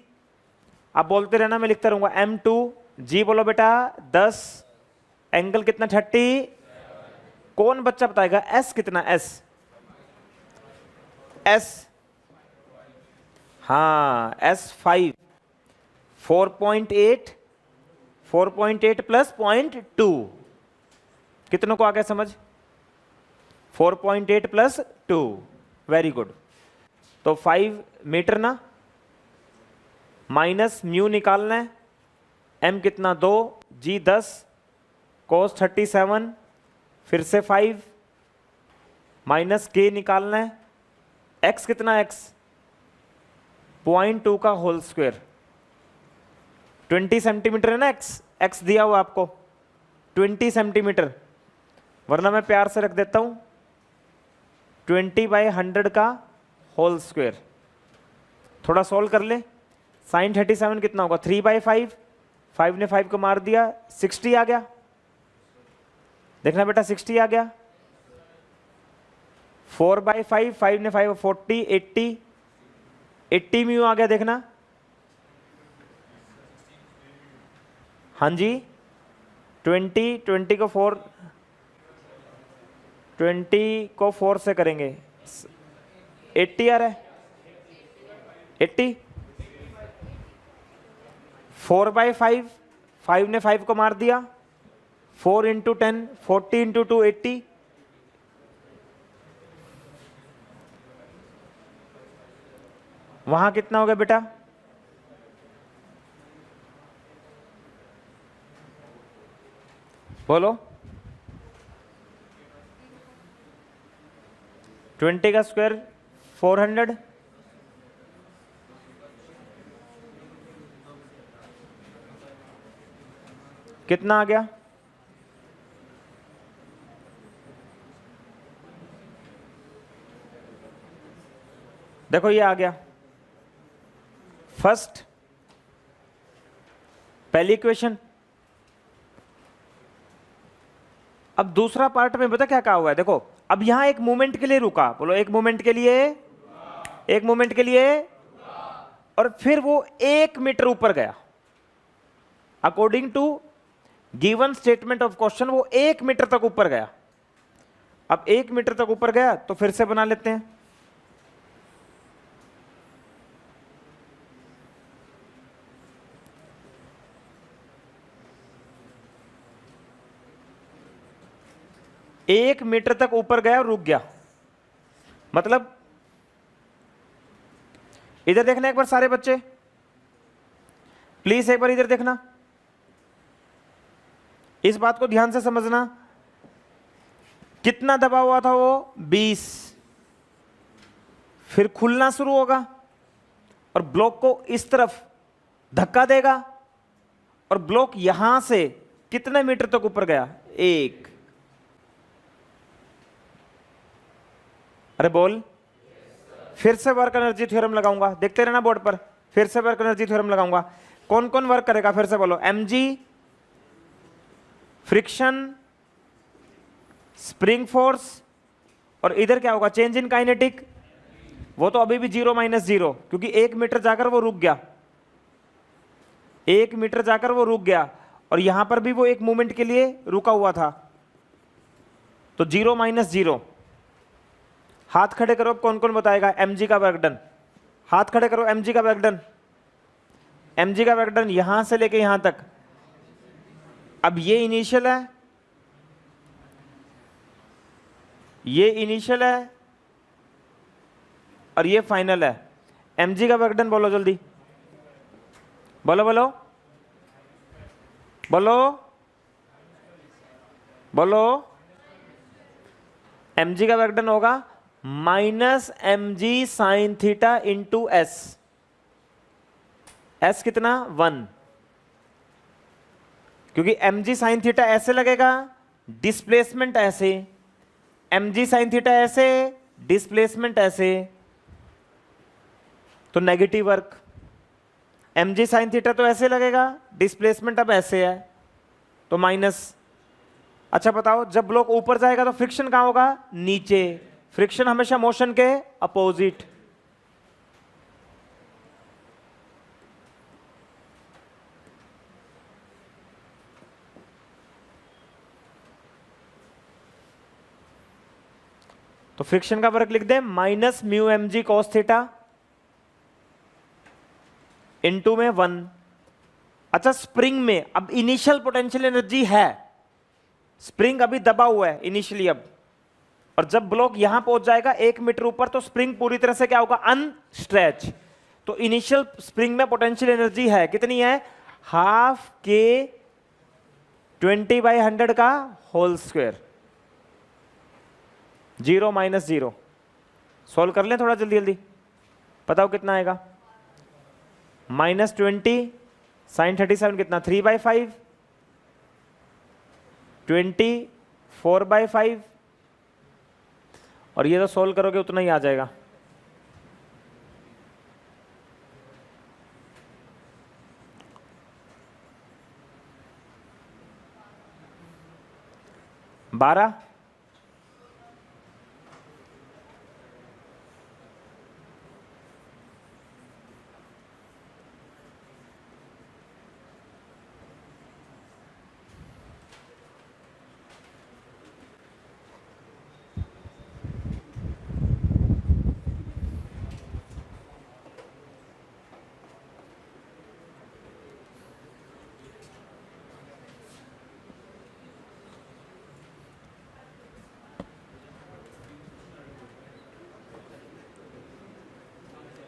आप बोलते रहना, मैं लिखता रहूंगा m2 जी बोलो बेटा 10, एंगल कितना 30। कौन बच्चा बताएगा एस कितना, एस एस, हाँ एस 5, 4.8, 4.8 प्लस 0.2, कितनों को आ गया समझ? 4.8 प्लस 2, वेरी गुड। तो 5 मीटर ना, माइनस म्यू निकालना है, एम कितना 2, जी 10, कोस 37, फिर से 5 माइनस के निकालना है, एक्स कितना, एक्स 0.2 का होल स्क्वायर, 20 सेंटीमीटर है ना एक्स, एक्स दिया हुआ आपको 20 सेंटीमीटर, वरना मैं प्यार से रख देता हूं 20/100 का होल स्क्वायर। थोड़ा सॉल्व कर ले, साइन 37 कितना होगा 3/5, 5 ने 5 को मार दिया, 60 आ गया, देखना बेटा 60 आ गया, 4/5, 5 ने 5 40, 80 म्यू आ गया, देखना हाँ जी 20 को 4, 20 को 4 से करेंगे 80 आ रहा है, 80, 4/5, 5 ने 5 को मार दिया, 4 इंटू 10, 40 इंटू 2 80, वहां कितना हो गया बेटा? बोलो 20 का स्क्वायर 400, कितना आ गया? देखो ये आ गया फर्स्ट, पहली इक्वेशन। अब दूसरा पार्ट में बता क्या कहा हुआ है, देखो अब यहां एक मोमेंट के लिए रुका, बोलो एक मोमेंट के लिए, एक मोमेंट के लिए, और फिर वो 1 मीटर ऊपर गया, according to given statement of question वो 1 मीटर तक ऊपर गया। अब 1 मीटर तक ऊपर गया तो फिर से बना लेते हैं, एक मीटर तक ऊपर गया और रुक गया, मतलब इधर देखना एक बार सारे बच्चे, प्लीज एक बार इधर देखना, इस बात को ध्यान से समझना। कितना दबा हुआ था वो 20, फिर खुलना शुरू होगा और ब्लॉक को इस तरफ धक्का देगा और ब्लॉक यहां से कितने मीटर तक ऊपर गया 1। अरे बोल, फिर से वर्क एनर्जी थ्योरम लगाऊंगा, देखते रहना बोर्ड पर, फिर से वर्क एनर्जी थ्योरम लगाऊंगा। कौन कौन वर्क करेगा फिर से बोलो, mg फ्रिक्शन, स्प्रिंग फोर्स, और इधर क्या होगा चेंज इन काइनेटिक, वो तो अभी भी 0-0 क्योंकि 1 मीटर जाकर वो रुक गया, 1 मीटर जाकर वो रुक गया, और यहां पर भी वो एक मूवमेंट के लिए रुका हुआ था, तो 0-0। हाथ खड़े करो, कौन कौन बताएगा mg का वर्क डन, हाथ खड़े करो, mg का वर्क डन, mg का वर्क डन यहां से लेके यहां तक। अब ये इनिशियल है, ये इनिशियल है और ये फाइनल है। mg का वर्क डन बोलो जल्दी, बोलो बोलो बोलो बोलो, mg का वर्क डन होगा -mg sine theta into S, S कितना 1, क्योंकि mg साइन थीटा ऐसे लगेगा, डिस्प्लेसमेंट ऐसे, mg साइन थीटा ऐसे, डिस्प्लेसमेंट ऐसे, तो negative work. mg sine theta तो ऐसे लगेगा, डिस्प्लेसमेंट अब ऐसे है तो माइनस। अच्छा बताओ जब ब्लॉक ऊपर जाएगा तो फ्रिक्शन कहां होगा, नीचे, फ्रिक्शन हमेशा मोशन के अपोजिट। तो फ्रिक्शन का वर्क लिख दें minus mu M G cos theta into में 1। अच्छा, स्प्रिंग में अब इनिशियल पोटेंशियल एनर्जी है, स्प्रिंग अभी दबा हुआ है इनिशियली अब, और जब ब्लॉक यहां पहुंच जाएगा 1 मीटर ऊपर तो स्प्रिंग पूरी तरह से क्या होगा, अनस्ट्रेच। तो इनिशियल स्प्रिंग में पोटेंशियल एनर्जी है, कितनी है, हाफ के 20/100 का होल स्क्वायर, 0 माइनस 0। सॉल्व कर लें थोड़ा जल्दी जल्दी, बताओ कितना आएगा, -20 sin 37 कितना, 3/5, 20 4/5, और ये तो सोल्व करोगे उतना ही आ जाएगा। बारह,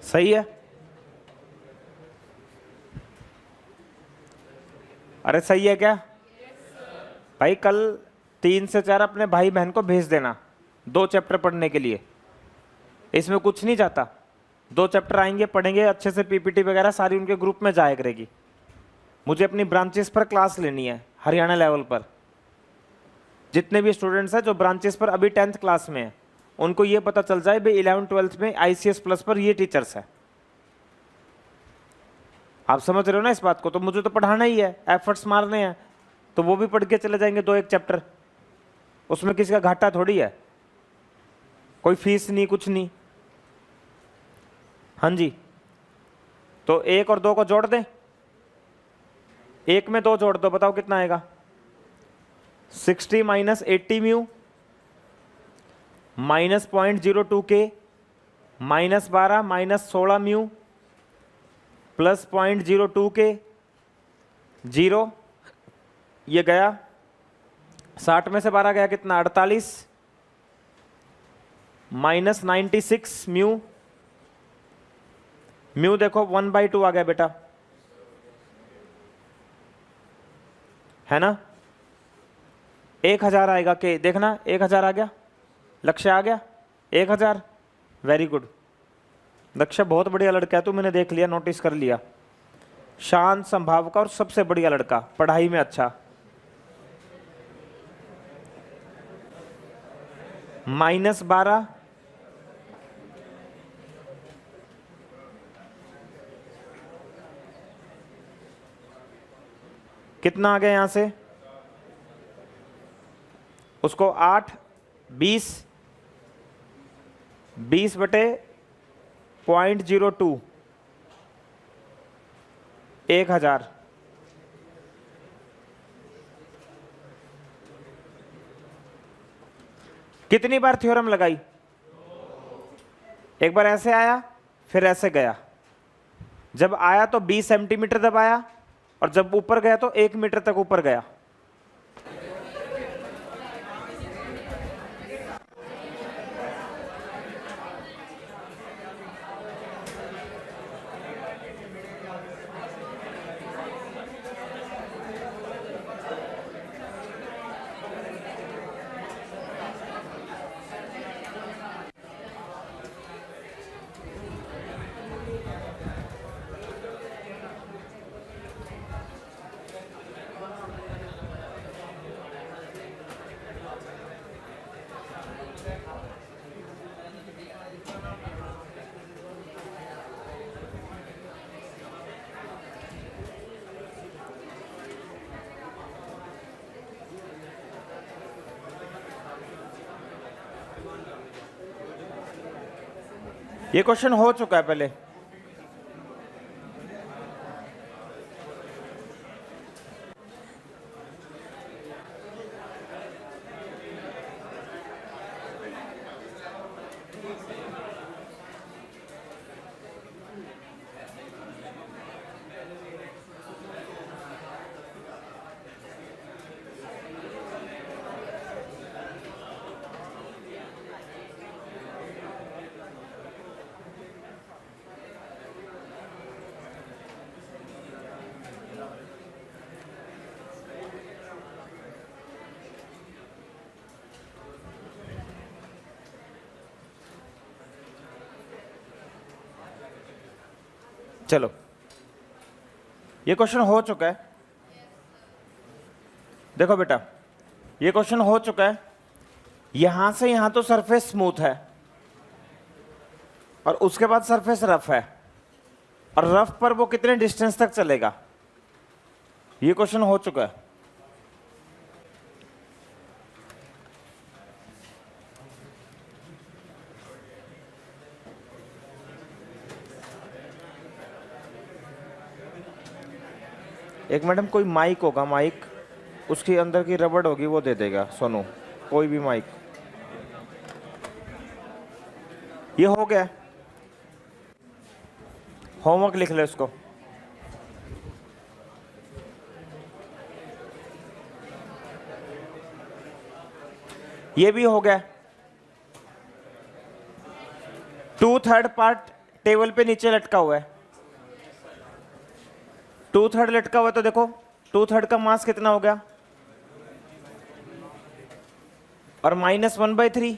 सही है। अरे सही है क्या भाई, कल 3 से 4 अपने भाई बहन को भेज देना 2 चैप्टर पढ़ने के लिए, इसमें कुछ नहीं जाता। 2 चैप्टर आएंगे, पढ़ेंगे अच्छे से, पीपीटी वगैरह सारी उनके ग्रुप में जाया करेगी। मुझे अपनी ब्रांचेस पर क्लास लेनी है हरियाणा लेवल पर, जितने भी स्टूडेंट्स हैं जो ब्रांचेस पर अभी 10th क्लास में हैं, उनको ये पता चल जाए भाई 11th 12th में ICS प्लस पर ये टीचर्स है। आप समझ रहे हो ना इस बात को, तो मुझे तो पढ़ाना ही है, एफर्ट्स मारने हैं, तो वो भी पढ़ के चले जाएंगे 2-1 चैप्टर, उसमें किसी का घाटा थोड़ी है, कोई फीस नहीं कुछ नहीं। हाँ जी, तो 1 और 2 को जोड़ दें, 1 में 2 जोड़ दो, बताओ कितना आएगा, 60 माइनस 80 म्यू माइनस 0.02 के माइनस 12 माइनस 16 म्यू प्लस 0.02 के 0, ये गया 60 में से 12 गया कितना, 48 माइनस 96 म्यू, म्यू देखो 1/2 आ गया बेटा, है ना, 1000 आएगा के, देखना 1000 आ गया, लक्ष्य आ गया 1000, वेरी गुड लक्ष्य, बहुत बढ़िया लड़का है तू, मैंने देख लिया, नोटिस कर लिया, शांत स्वभाव का और सबसे बढ़िया लड़का, पढ़ाई में अच्छा। -12 कितना आ गया यहां से, उसको 8 20 20/0.02 1000, कितनी बार थ्योरम लगाई, एक बार ऐसे आया फिर ऐसे गया, जब आया तो 20 सेंटीमीटर दबाया, और जब ऊपर गया तो 1 मीटर तक ऊपर गया। ये क्वेश्चन हो चुका है पहले, चलो ये क्वेश्चन हो चुका है। देखो बेटा ये क्वेश्चन हो चुका है। यहां से यहां तो सरफेस स्मूथ है और उसके बाद सरफेस रफ है, और रफ पर वो कितने डिस्टेंस तक चलेगा, ये क्वेश्चन हो चुका है। एक मैडम कोई माइक होगा, माइक उसके अंदर की रबड़ होगी वो दे देगा सोनू, कोई भी माइक। ये हो गया, होमवर्क लिख ले उसको। ये भी हो गया। 2/3 पार्ट टेबल पे नीचे लटका हुआ है। 2/3 लटका हुआ है तो देखो 2/3 का मास कितना हो गया, और -1/3।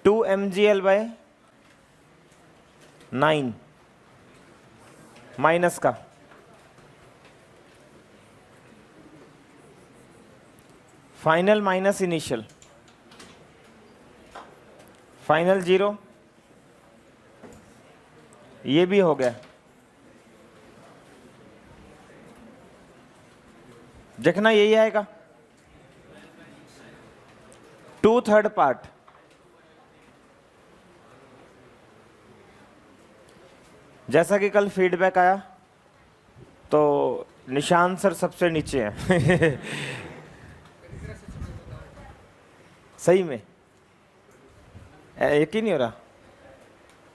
टू mgl/9 माइनस का फाइनल माइनस इनिशियल, फाइनल 0। ये भी हो गया। देखना यही आएगा 2/3 पार्ट। जैसा कि कल फीडबैक आया तो निशान सर सबसे नीचे हैं। सही में यकीन नहीं हो रहा,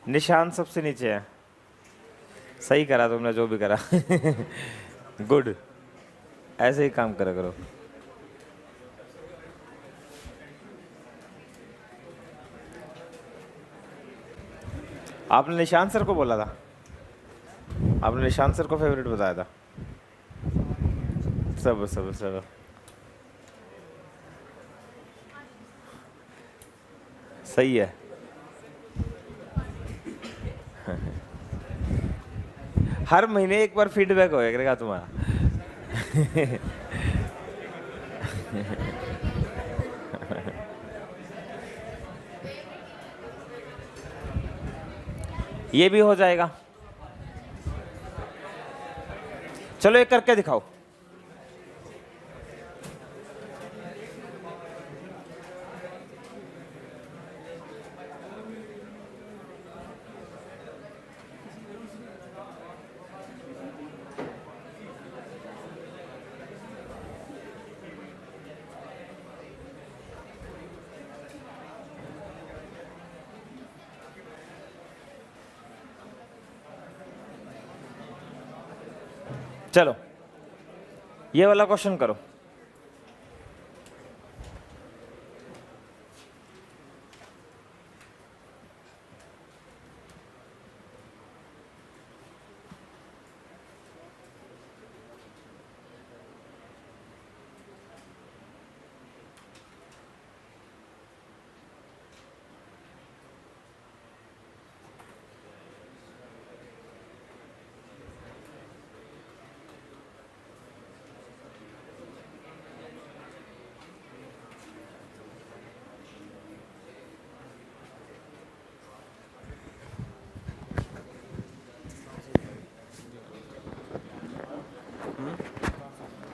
निशान सबसे नीचे है। सही करा तुमने जो भी करा। गुड, ऐसे ही काम करा करो। आपने निशान सर को बोला था, आपने निशान सर को फेवरेट बताया था। सब सब सब सही है। हर महीने एक बार फीडबैक होएगा तुम्हारा। ये भी हो जाएगा। चलो एक करके दिखाओ। चलो ये वाला क्वेश्चन करो।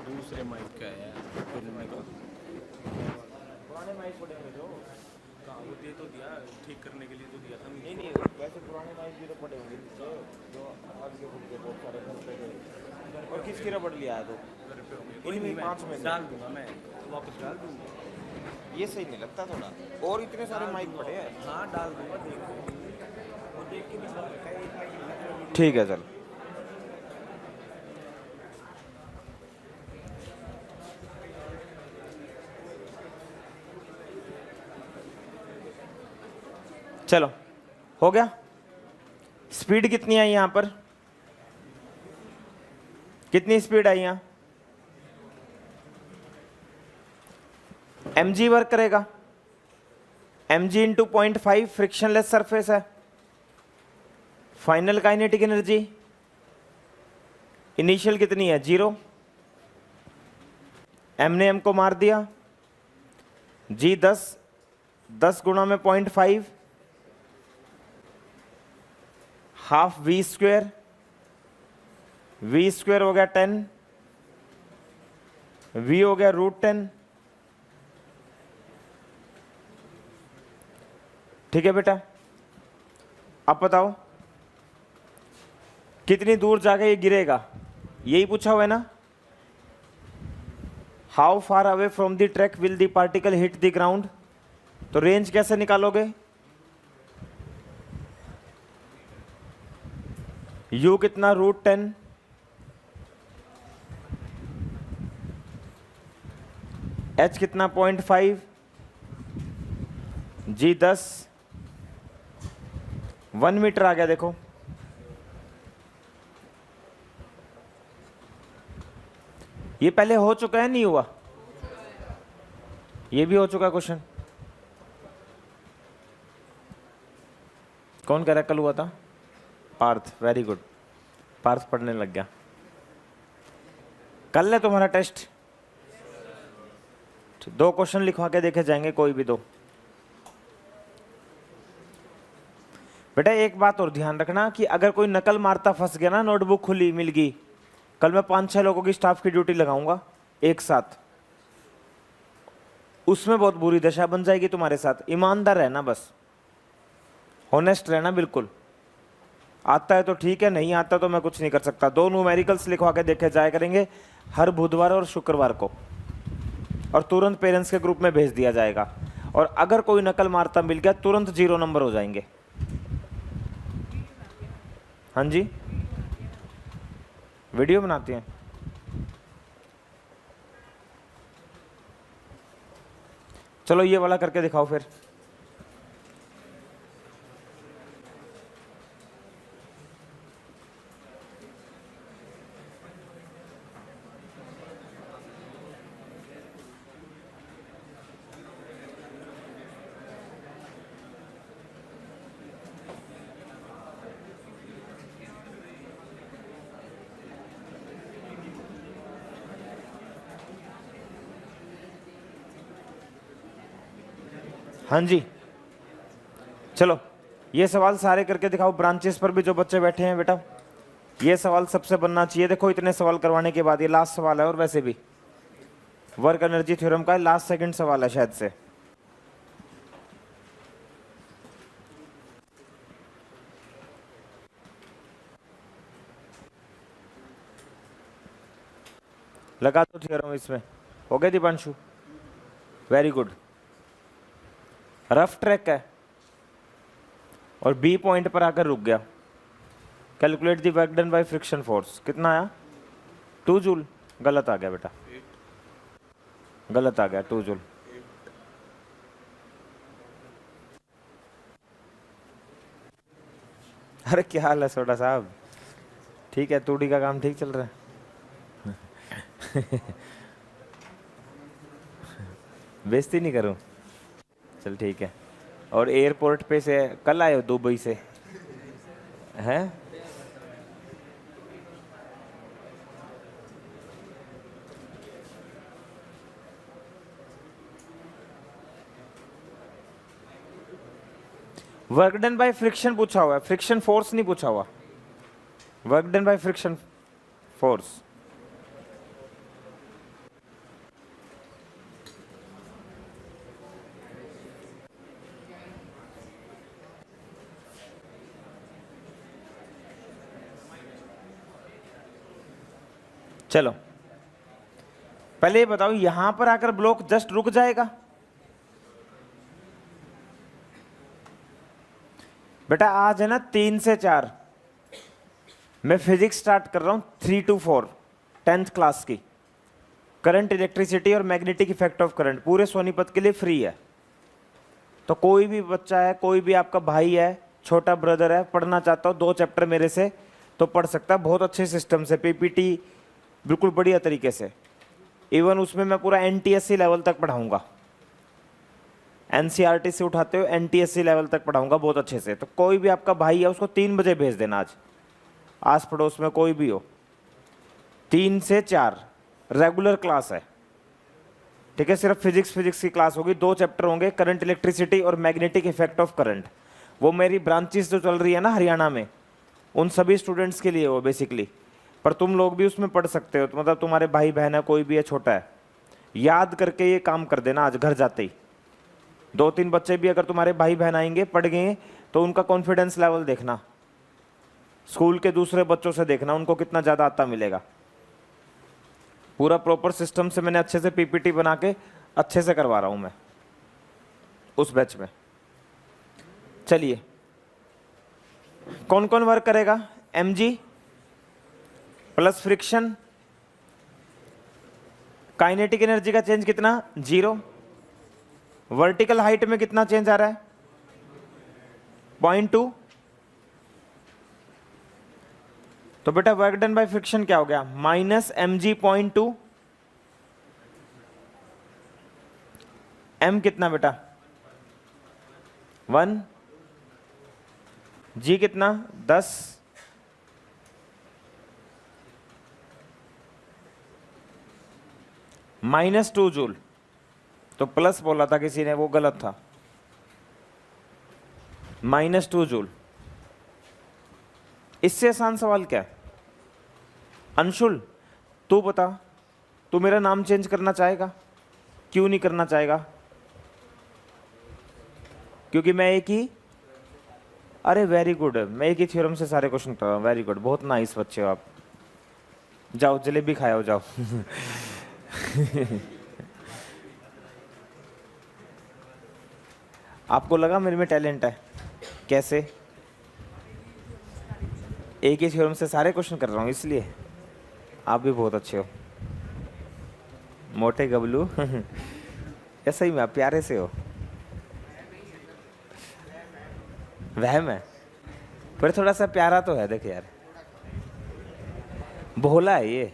दूसरे माइक का है पुराने का। पुराने माइक पड़े होंगे जो कहाँ वो दे तो दिया, ठीक करने के लिए तो दिया था। नहीं नहीं, वैसे पुराने माइक भी तो पड़े होंगे नीचे, जो आगे फुट के बहुत सारे घर पे गए। और किसकी रबड़ लिया है तो घर पे होंगे, कोई नहीं, 5 में डाल दूंगा मैं, वापस डाल दूंगा। ये सही नहीं लगता थोड़ा, और इतने सारे माइक पड़े हैं। हाँ डाल दूंगा, देख वो देख के निकाल रखा है, एक माइक लगा है। ठीक है चल। चलो हो गया। स्पीड कितनी आई यहां पर, कितनी स्पीड आई यहां, mg वर्क करेगा, mg इंटू 0.5 फ्रिक्शनलेस सरफेस है। फाइनल काइनेटिक एनर्जी इनिशियल कितनी है 0, m ने m को मार दिया, g 10 गुणा में 0.5 half v square, v square हो गया 10, v हो गया √10। ठीक है बेटा, अब बताओ कितनी दूर जाके ये गिरेगा, यही पूछा हुआ है ना। How far away from the track will the particle hit the ground, तो रेंज कैसे निकालोगे, u कितना √10, h कितना 0.5, g 10, 1 मीटर आ गया। देखो ये पहले हो चुका है, नहीं हुआ, ये भी हो चुका क्वेश्चन। कौन कह रहा है कल हुआ था, पार्थ, वेरी गुड, पार्थ पढ़ने लग गया। कल है तुम्हारा टेस्ट, 2 क्वेश्चन लिखवा के देखे जाएंगे, कोई भी 2। बेटा एक बात और ध्यान रखना कि अगर कोई नकल मारता फंस गया ना, नोटबुक खुली मिल गई, कल मैं 5-6 लोगों की स्टाफ की ड्यूटी लगाऊंगा एक साथ, उसमें बहुत बुरी दशा बन जाएगी तुम्हारे साथ। ईमानदार रहना, बस होनेस्ट रहना बिल्कुल। आता है तो ठीक है, नहीं आता तो मैं कुछ नहीं कर सकता। 2 न्यूमेरिकल्स लिखवा के देखे जाया करेंगे हर बुधवार और शुक्रवार को, और तुरंत पेरेंट्स के ग्रुप में भेज दिया जाएगा। और अगर कोई नकल मारता मिल गया तुरंत 0 नंबर हो जाएंगे। हाँ जी, वीडियो बनाते हैं। चलो ये वाला करके दिखाओ फिर। हाँ जी, चलो ये सवाल सारे करके दिखाओ। ब्रांचेस पर भी जो बच्चे बैठे हैं बेटा, ये सवाल सबसे बनना चाहिए। देखो इतने सवाल करवाने के बाद ये लास्ट सवाल है, और वैसे भी वर्क एनर्जी थ्योरम का लास्ट सेकंड सवाल है शायद से। लगा दो थ्योरम इसमें, हो गया Deepanshu, very good. Rough track है और बी पॉइंट पर आकर रुक गया। Calculate the work done by friction force, कितना आया 2 जूल। गलत आ गया बेटा, गलत आ गया 2 जूल। अरे क्या हाल है सोडा साहब, ठीक है, तूड़ी का काम ठीक चल रहा है। बेइज्जती नहीं करूं, चल ठीक है। और एयरपोर्ट पे से कल आए हो दुबई से, हैं? वर्क डन बाय फ्रिक्शन पूछा हुआ है, फ्रिक्शन फोर्स नहीं पूछा हुआ। Work done by friction force, चलो पहले ये बताओ, यहां पर आकर ब्लॉक जस्ट रुक जाएगा? बेटा आज है ना 3 से 4, मैं फिजिक्स स्टार्ट कर रहा हूं 3 to 4 10th क्लास की। करंट, इलेक्ट्रिसिटी और मैग्नेटिक इफेक्ट ऑफ करंट पूरे सोनीपत के लिए फ्री है। तो कोई भी बच्चा है, कोई भी आपका भाई है, छोटा ब्रदर है, पढ़ना चाहता हो 2 चैप्टर मेरे से तो पढ़ सकता है, बहुत अच्छे सिस्टम से, पीपीटी बिल्कुल बढ़िया तरीके से। इवन उसमें मैं पूरा NTSC लेवल तक पढ़ाऊंगा, एनसीईआरटी से उठाते हो एनटीएससी लेवल तक पढ़ाऊंगा बहुत अच्छे से। तो कोई भी आपका भाई है उसको 3 बजे भेज देना आज, आस पड़ोस में कोई भी हो। 3 से 4 रेगुलर क्लास है, ठीक है। सिर्फ फिजिक्स की क्लास होगी, 2 चैप्टर होंगे, करंट इलेक्ट्रिसिटी और मैग्नेटिक इफेक्ट ऑफ करंट। वो मेरी ब्रांचेस जो चल रही है ना हरियाणा में, उन सभी स्टूडेंट्स के लिए वो बेसिकली। पर तुम लोग भी उसमें पढ़ सकते हो, तो मतलब तुम्हारे भाई बहन है, कोई भी है छोटा है, याद करके ये काम कर देना आज घर जाते ही। 2-3 बच्चे भी अगर तुम्हारे भाई बहन आएंगे पढ़ गए तो उनका कॉन्फिडेंस लेवल देखना, स्कूल के दूसरे बच्चों से देखना उनको कितना ज़्यादा आता मिलेगा। पूरा प्रॉपर सिस्टम से मैंने अच्छे से पीपीटी बना के अच्छे से करवा रहा हूँ मैं उस बैच में। चलिए, कौन कौन वर्क करेगा? mg plus friction, kinetic energy का चेंज कितना? 0। वर्टिकल हाइट में कितना चेंज आ रहा है? 0.2। तो बेटा वर्क डन बाय फ्रिक्शन क्या हो गया? -mg.2। m कितना बेटा? 1। g कितना? 10। -2 जूल। तो प्लस बोला था किसी ने, वो गलत था। -2 जूल। इससे आसान सवाल क्या है? अंशुल तू बता, तू मेरा नाम चेंज करना चाहेगा? क्यों नहीं करना चाहेगा? क्योंकि मैं एक ही, अरे वेरी गुड, मैं एक ही थ्योरम से सारे क्वेश्चन कर रहा हूँ। वेरी गुड, बहुत नाइस बच्चे हो आप। जाओ जलेबी खाओ जाओ। आपको लगा मेरे में टैलेंट है? कैसे? एक ही थ्योरम से सारे क्वेश्चन कर रहा हूँ इसलिए। आप भी बहुत अच्छे हो, मोटे गबलू। ऐसा ही मैं, आप प्यारे से हो। वहम है पर थोड़ा सा प्यारा तो है। देख यार, भोला है ये,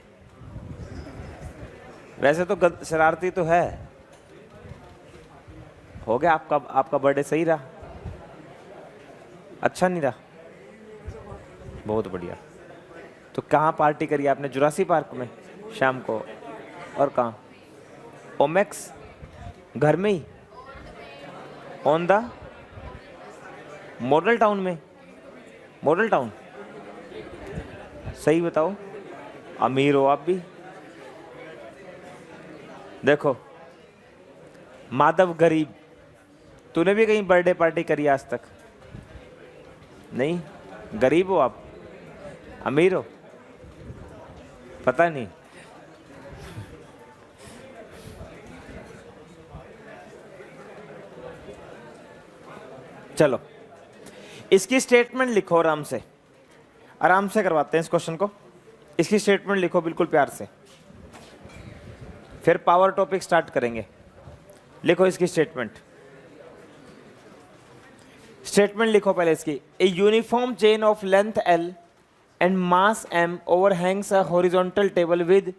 वैसे तो शरारती तो है। हो गया आपका बर्थडे सही रहा? अच्छा नहीं रहा? बहुत बढ़िया। तो कहाँ पार्टी करी आपने? जुरासी पार्क में शाम को? और कहाँ? ओमेक्स? घर में ही? ऑन द मॉडल टाउन में? Model town? सही बताओ, अमीर हो आप भी। देखो माधव गरीब, तूने भी कहीं बर्थडे पार्टी करी आज तक? नहीं। गरीब हो आप, अमीर हो पता नहीं। चलो इसकी स्टेटमेंट लिखो आराम से, आराम से करवाते हैं इस क्वेश्चन को। इसकी स्टेटमेंट लिखो बिल्कुल प्यार से, फिर पावर टॉपिक स्टार्ट करेंगे। लिखो इसकी स्टेटमेंट। स्टेटमेंट लिखो पहले इसकी। A uniform chain of length L and mass M overhangs a horizontal table with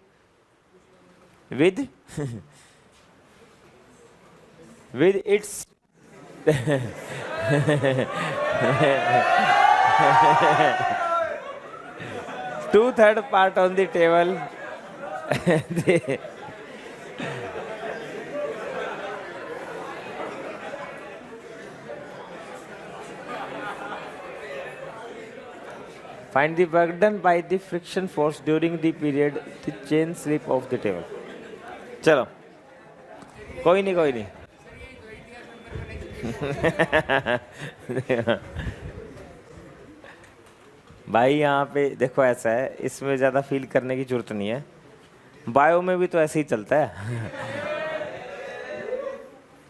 its 2/3 part on the table. Find the work done by the friction force during the period the chain slip of the table. चलो कोई नहीं। भाई यहाँ पे देखो ऐसा है, इसमें ज़्यादा फील करने की जरूरत नहीं है। बायो में भी तो ऐसे ही चलता है।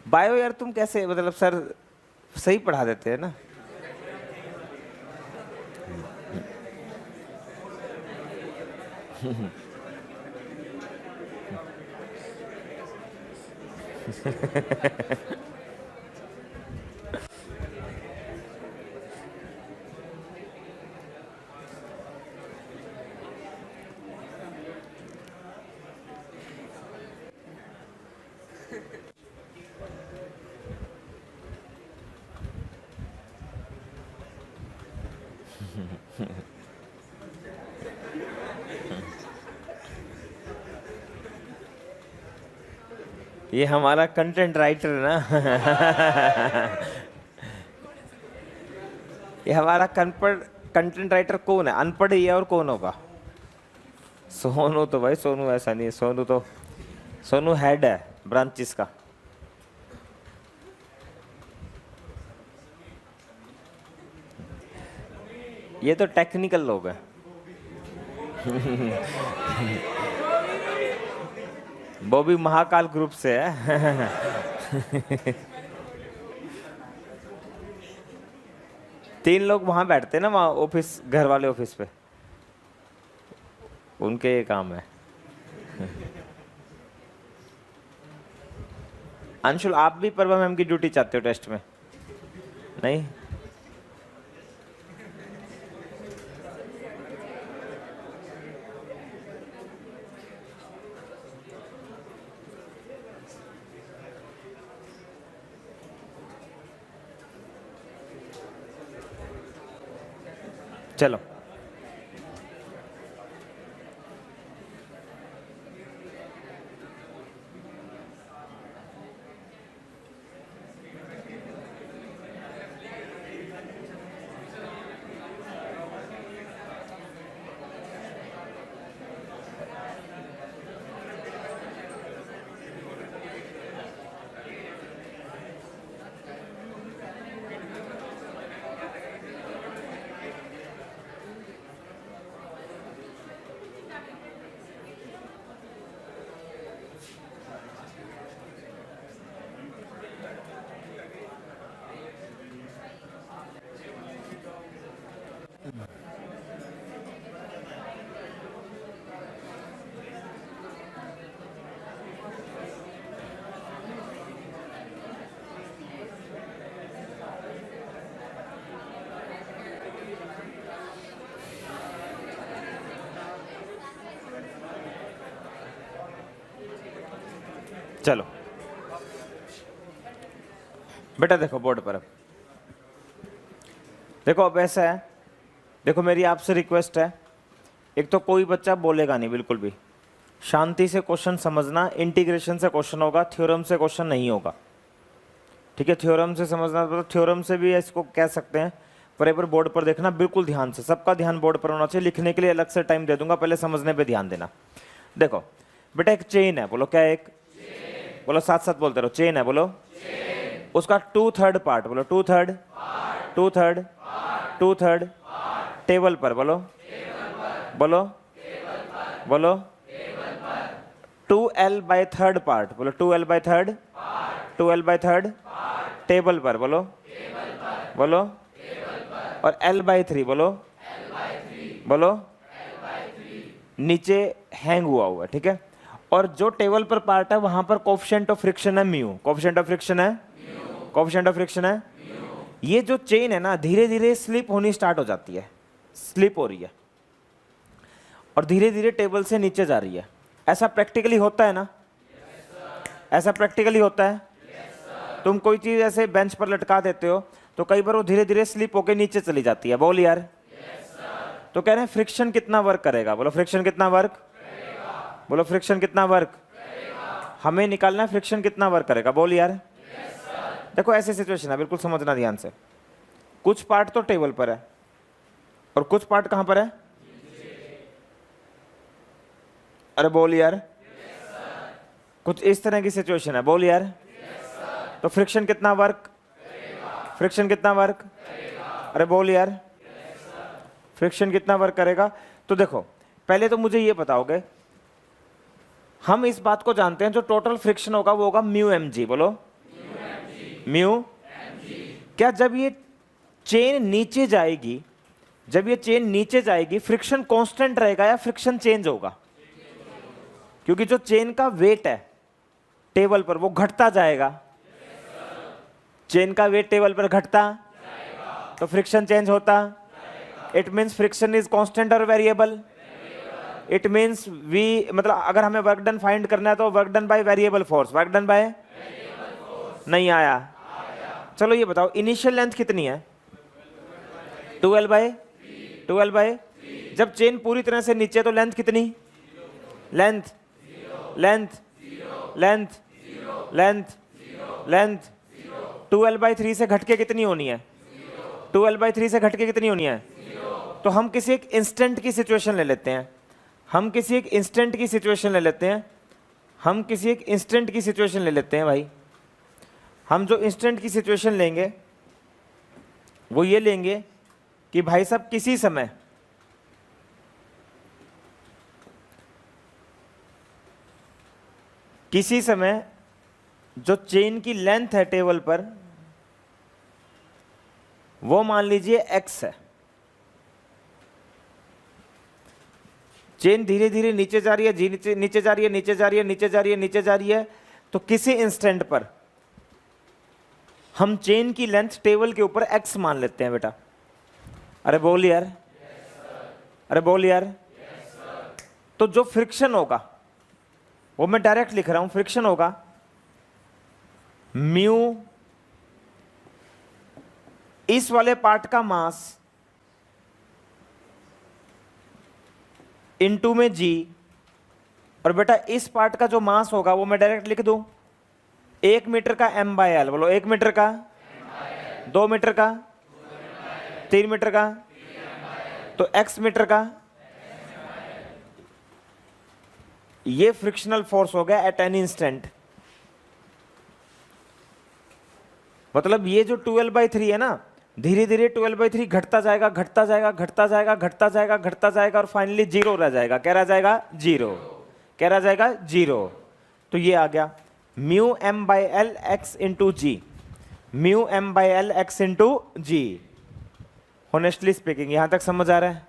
बायो यार तुम कैसे, मतलब सर सही पढ़ा देते हैं ना। ये हमारा कंटेंट राइटर है ना। ये हमारा कंटेंट राइटर कौन है? अनपढ़ ही है और कौन होगा? सोनू तो भाई, सोनू ऐसा नहीं है। सोनू हेड है ब्रांचेस का। ये तो टेक्निकल लोग हैं। वो भी महाकाल ग्रुप से है। तीन लोग वहां बैठते हैं ना, वहां ऑफिस, घर वाले ऑफिस पे, उनके ये काम है। अंशुल, आप भी परवा मैम की ड्यूटी चाहते हो टेस्ट में? नहीं? चलो चलो बेटा, देखो बोर्ड पर। अब देखो, अब ऐसा है, देखो मेरी आपसे रिक्वेस्ट है, एक तो कोई बच्चा बोलेगा नहीं बिल्कुल भी, शांति से क्वेश्चन समझना। इंटीग्रेशन से क्वेश्चन होगा, थ्योरम से क्वेश्चन नहीं होगा, ठीक है? थ्योरम से समझना तो थ्योरम से भी इसको कह सकते हैं, पर एक बार बोर्ड पर देखना बिल्कुल ध्यान से। सबका ध्यान बोर्ड पर होना चाहिए। लिखने के लिए अलग से टाइम दे दूंगा, पहले समझने पे ध्यान देना। देखो बेटा, एक चेन है, बोलो क्या है? एक बोलो, साथ साथ बोलते रहो, चेन है, बोलो। उसका 2/3 पार्ट, बोलो 2/3, 2/3, 2/3 टेबल पर, बोलो बोलो बोलो 2l/3 पार्ट, बोलो 2l/3, 2l/3 टेबल पर, बोलो बोलो। और l/3 बोलो बोलो नीचे हैंग हुआ हुआ, ठीक है? और जो टेबल पर पार्ट है वहां पर कोफिशिएंट ऑफ फ्रिक्शन है म्यू। कोफिशिएंट ऑफ फ्रिक्शन है, कोफिशिएंट ऑफ फ्रिक्शन है। ये जो चेन है ना, धीरे धीरे स्लिप होनी स्टार्ट हो जाती है, स्लिप हो रही है और धीरे धीरे टेबल से नीचे जा रही है। ऐसा प्रैक्टिकली होता है ना? ऐसा प्रैक्टिकली होता है। तुम कोई चीज ऐसे बेंच पर लटका देते हो तो कई बार वो धीरे धीरे स्लिप होकर नीचे चली जाती है। बोल यार। तो कह रहे हैं फ्रिक्शन कितना वर्क करेगा? बोलो फ्रिक्शन कितना वर्क, बोलो फ्रिक्शन कितना वर्क। हमें निकालना है फ्रिक्शन कितना वर्क करेगा। बोल यार। देखो ऐसी सिचुएशन है, बिल्कुल समझना ध्यान से। कुछ पार्ट तो टेबल पर है और कुछ पार्ट कहां पर है? अरे बोल यार। कुछ इस तरह की सिचुएशन है। बोल यार। तो फ्रिक्शन कितना वर्क, फ्रिक्शन कितना वर्क। अरे बोल यार। फ्रिक्शन कितना वर्क करेगा? तो देखो पहले तो मुझे ये बताओगे, हम इस बात को जानते हैं जो टोटल फ्रिक्शन होगा वो होगा म्यू एम जी। बोलो म्यू। क्या जब ये चेन नीचे जाएगी, जब ये चेन नीचे जाएगी फ्रिक्शन कांस्टेंट रहेगा या फ्रिक्शन चेंज होगा? क्योंकि जो चेन का वेट है टेबल पर वो घटता जाएगा। चेन का वेट टेबल पर घटता तो फ्रिक्शन चेंज होता। It means friction is constant और वेरिएबल। इट मीन्स वी, मतलब अगर हमें वर्क डन फाइंड करना है तो work done by variable force. Work done by नहीं आया। चलो ये बताओ इनिशियल लेंथ कितनी है? 12 बाय जब चेन पूरी तरह से नीचे तो लेंथ कितनी, length length length length length 12/3 से घटके कितनी होनी है, 12/3 से घटके कितनी होनी है। तो हम किसी एक इंस्टेंट की सिचुएशन ले लेते हैं, हम किसी एक इंस्टेंट की सिचुएशन ले लेते हैं, हम किसी एक इंस्टेंट की सिचुएशन ले लेते हैं भाई। हम जो इंस्टेंट की सिचुएशन लेंगे वो ये लेंगे कि भाई साहब किसी समय जो चेन की लेंथ है टेबल पर वो मान लीजिए x है। चेन धीरे धीरे नीचे जा रही है, नीचे जा रही है, नीचे जा रही है, नीचे जा रही है, नीचे जा रही है। तो किसी इंस्टेंट पर हम चेन की लेंथ टेबल के ऊपर x मान लेते हैं बेटा। अरे बोल यार, अरे बोल यार। तो जो फ्रिक्शन होगा वो मैं डायरेक्ट लिख रहा हूं, फ्रिक्शन होगा म्यू इस वाले पार्ट का मास इनटू में जी, और बेटा इस पार्ट का जो मास होगा वो मैं डायरेक्ट लिख दूं 1 मीटर का m/l। बोलो 1 मीटर का, 2 मीटर का, 3 मीटर का, तो x मीटर का। ये फ्रिक्शनल फोर्स हो गया एट एनी इंस्टेंट। मतलब ये जो 12/3 है ना, धीरे धीरे 12/3 घटता जाएगा, घटता जाएगा, घटता जाएगा, घटता जाएगा, घटता जाएगा, और फाइनली जीरो रह जाएगा। क्या रह जाएगा? जीरो। क्या रह जाएगा? जीरो। तो ये आ गया म्यू m/l x इंटू जी, म्यू m/l x इंटू जी। होनेस्टली स्पीकिंग, यहां तक समझ आ रहा है?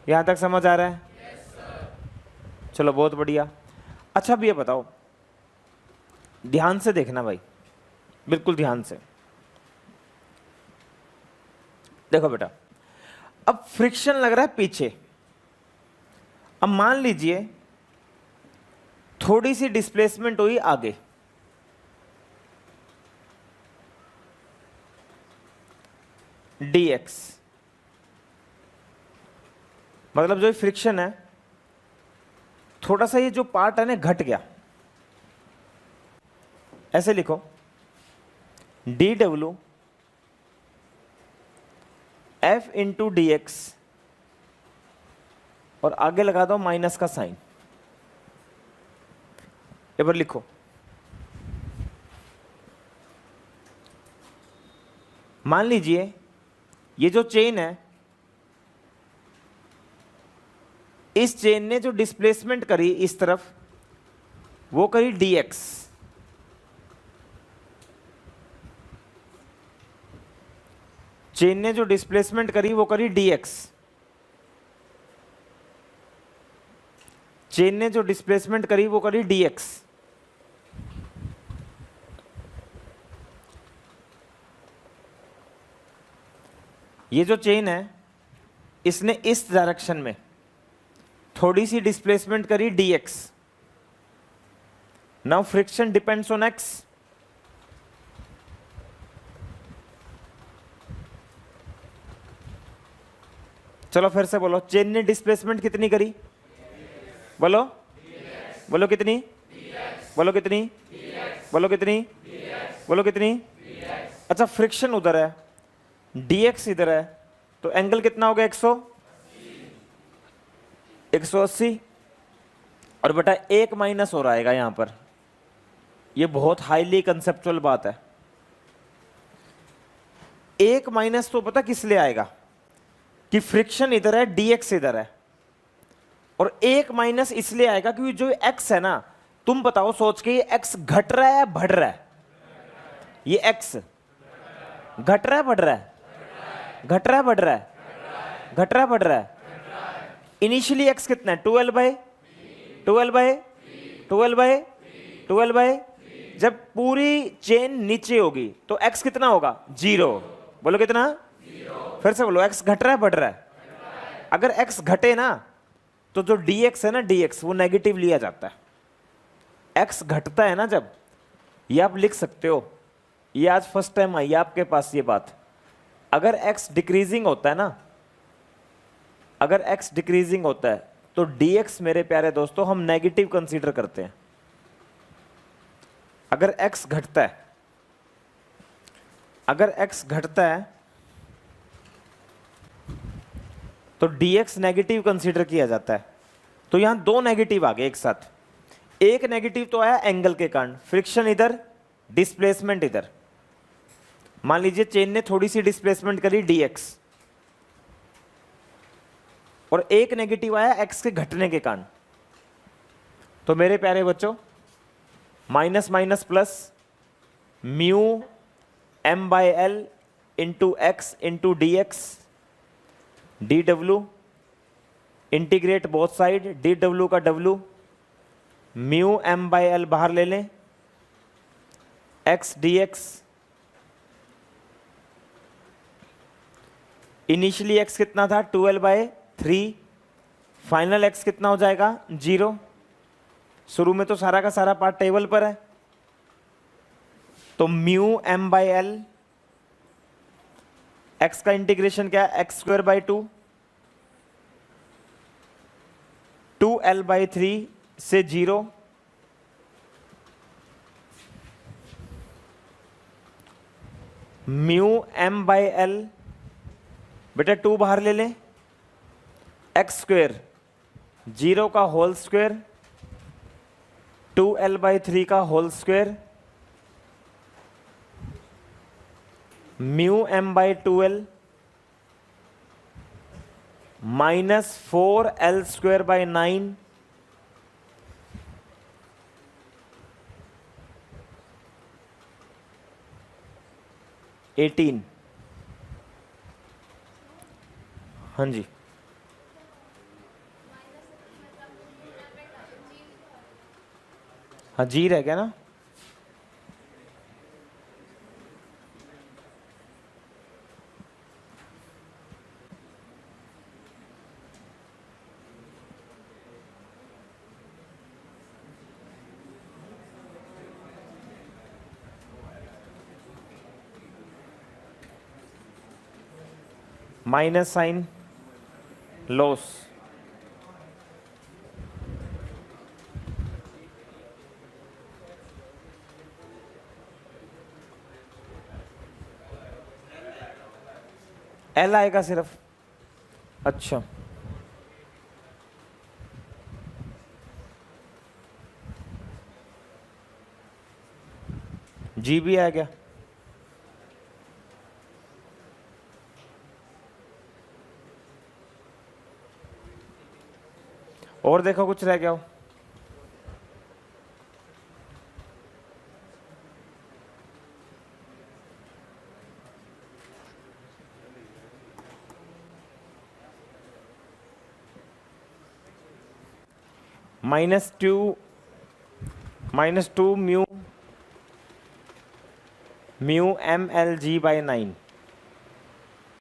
यहां तक समझ आ रहा है? चलो बहुत बढ़िया। अच्छा अब ये बताओ, ध्यान से देखना भाई, बिल्कुल ध्यान से देखो बेटा। अब फ्रिक्शन लग रहा है पीछे। अब मान लीजिए थोड़ी सी डिस्प्लेसमेंट हुई आगे, dx, मतलब जो फ्रिक्शन है थोड़ा सा, ये जो पार्ट है ना घट गया। ऐसे लिखो dw f into D x, और आगे लगा दो माइनस का साइन। एक बार लिखो, मान लीजिए ये जो चेन है, इस चेन ने जो डिस्प्लेसमेंट करी इस तरफ वो करी dx, चेन ने जो डिस्प्लेसमेंट करी वो करी dx, चेन ने जो डिस्प्लेसमेंट करी वो करी dx। ये जो चेन है इसने इस डायरेक्शन में थोड़ी सी डिस्प्लेसमेंट करी dx। Now friction depends on x। चलो फिर से बोलो, चेन ने डिस्प्लेसमेंट कितनी करी? बोलो बोलो कितनी? बोलो कितनी? बोलो कितनी? बोलो कितनी? अच्छा फ्रिक्शन उधर है, dx इधर है, तो एंगल कितना हो गया? 180। और बेटा एक माइनस हो रहेगा यहां पर। ये बहुत हाईली कंसेप्चुअल बात है। एक माइनस तो पता किस लिए आएगा कि फ्रिक्शन इधर है, dx इधर है, और एक माइनस इसलिए आएगा क्योंकि जो x है ना, तुम बताओ सोच के, ये x घट रहा है बढ़ रहा है? ये x घट रहा है बढ़ रहा है? घट रहा है बढ़ रहा है? घट रहा है बढ़ रहा है? इनिशियली x कितना है? 12/12/12/12। जब पूरी चेन नीचे होगी तो x कितना होगा? 0। बोलो कितना? फिर से बोलो, x घट रहा है बढ़ रहा है? अगर x घटे ना तो जो dx है ना, dx वो नेगेटिव लिया जाता है। x घटता है ना जब, ये आप लिख सकते हो, ये आज फर्स्ट टाइम आई है आपके पास ये बात। अगर x डिक्रीजिंग होता है ना, अगर x डिक्रीजिंग होता है तो dx मेरे प्यारे दोस्तों हम नेगेटिव कंसीडर करते हैं। अगर x घटता है, अगर x घटता है तो dx नेगेटिव कंसीडर किया जाता है। तो यहां दो नेगेटिव आ गए एक साथ। एक नेगेटिव तो आया एंगल के कारण, फ्रिक्शन इधर, डिस्प्लेसमेंट इधर। मान लीजिए चेन ने थोड़ी सी डिस्प्लेसमेंट करी dx, और एक नेगेटिव आया x के घटने के कारण। तो मेरे प्यारे बच्चों, minus minus plus mu m by L into X into D X D W, integrate both side, D W का W, mu m by L बाहर ले लें, x D X. Initially x कितना था 12/3, फाइनल x कितना हो जाएगा 0। शुरू में तो सारा का सारा पार्ट टेबल पर है, तो mu m by L, x का इंटीग्रेशन क्या है x²/2, 2l/3 से 0, म्यू m बाय एल, बेटा 2 बाहर ले लें, x², 0 का होल स्क्वायर, 2l/3 का whole square, mu m by 2l minus 4l²/9, eighteen. हाँ जी, हाँ जी रह गया ना। माइनस साइन लॉस, एल आएगा सिर्फ। अच्छा, जी भी आ गया। और देखो कुछ रह गया हो। -2 म्यू m l g/9,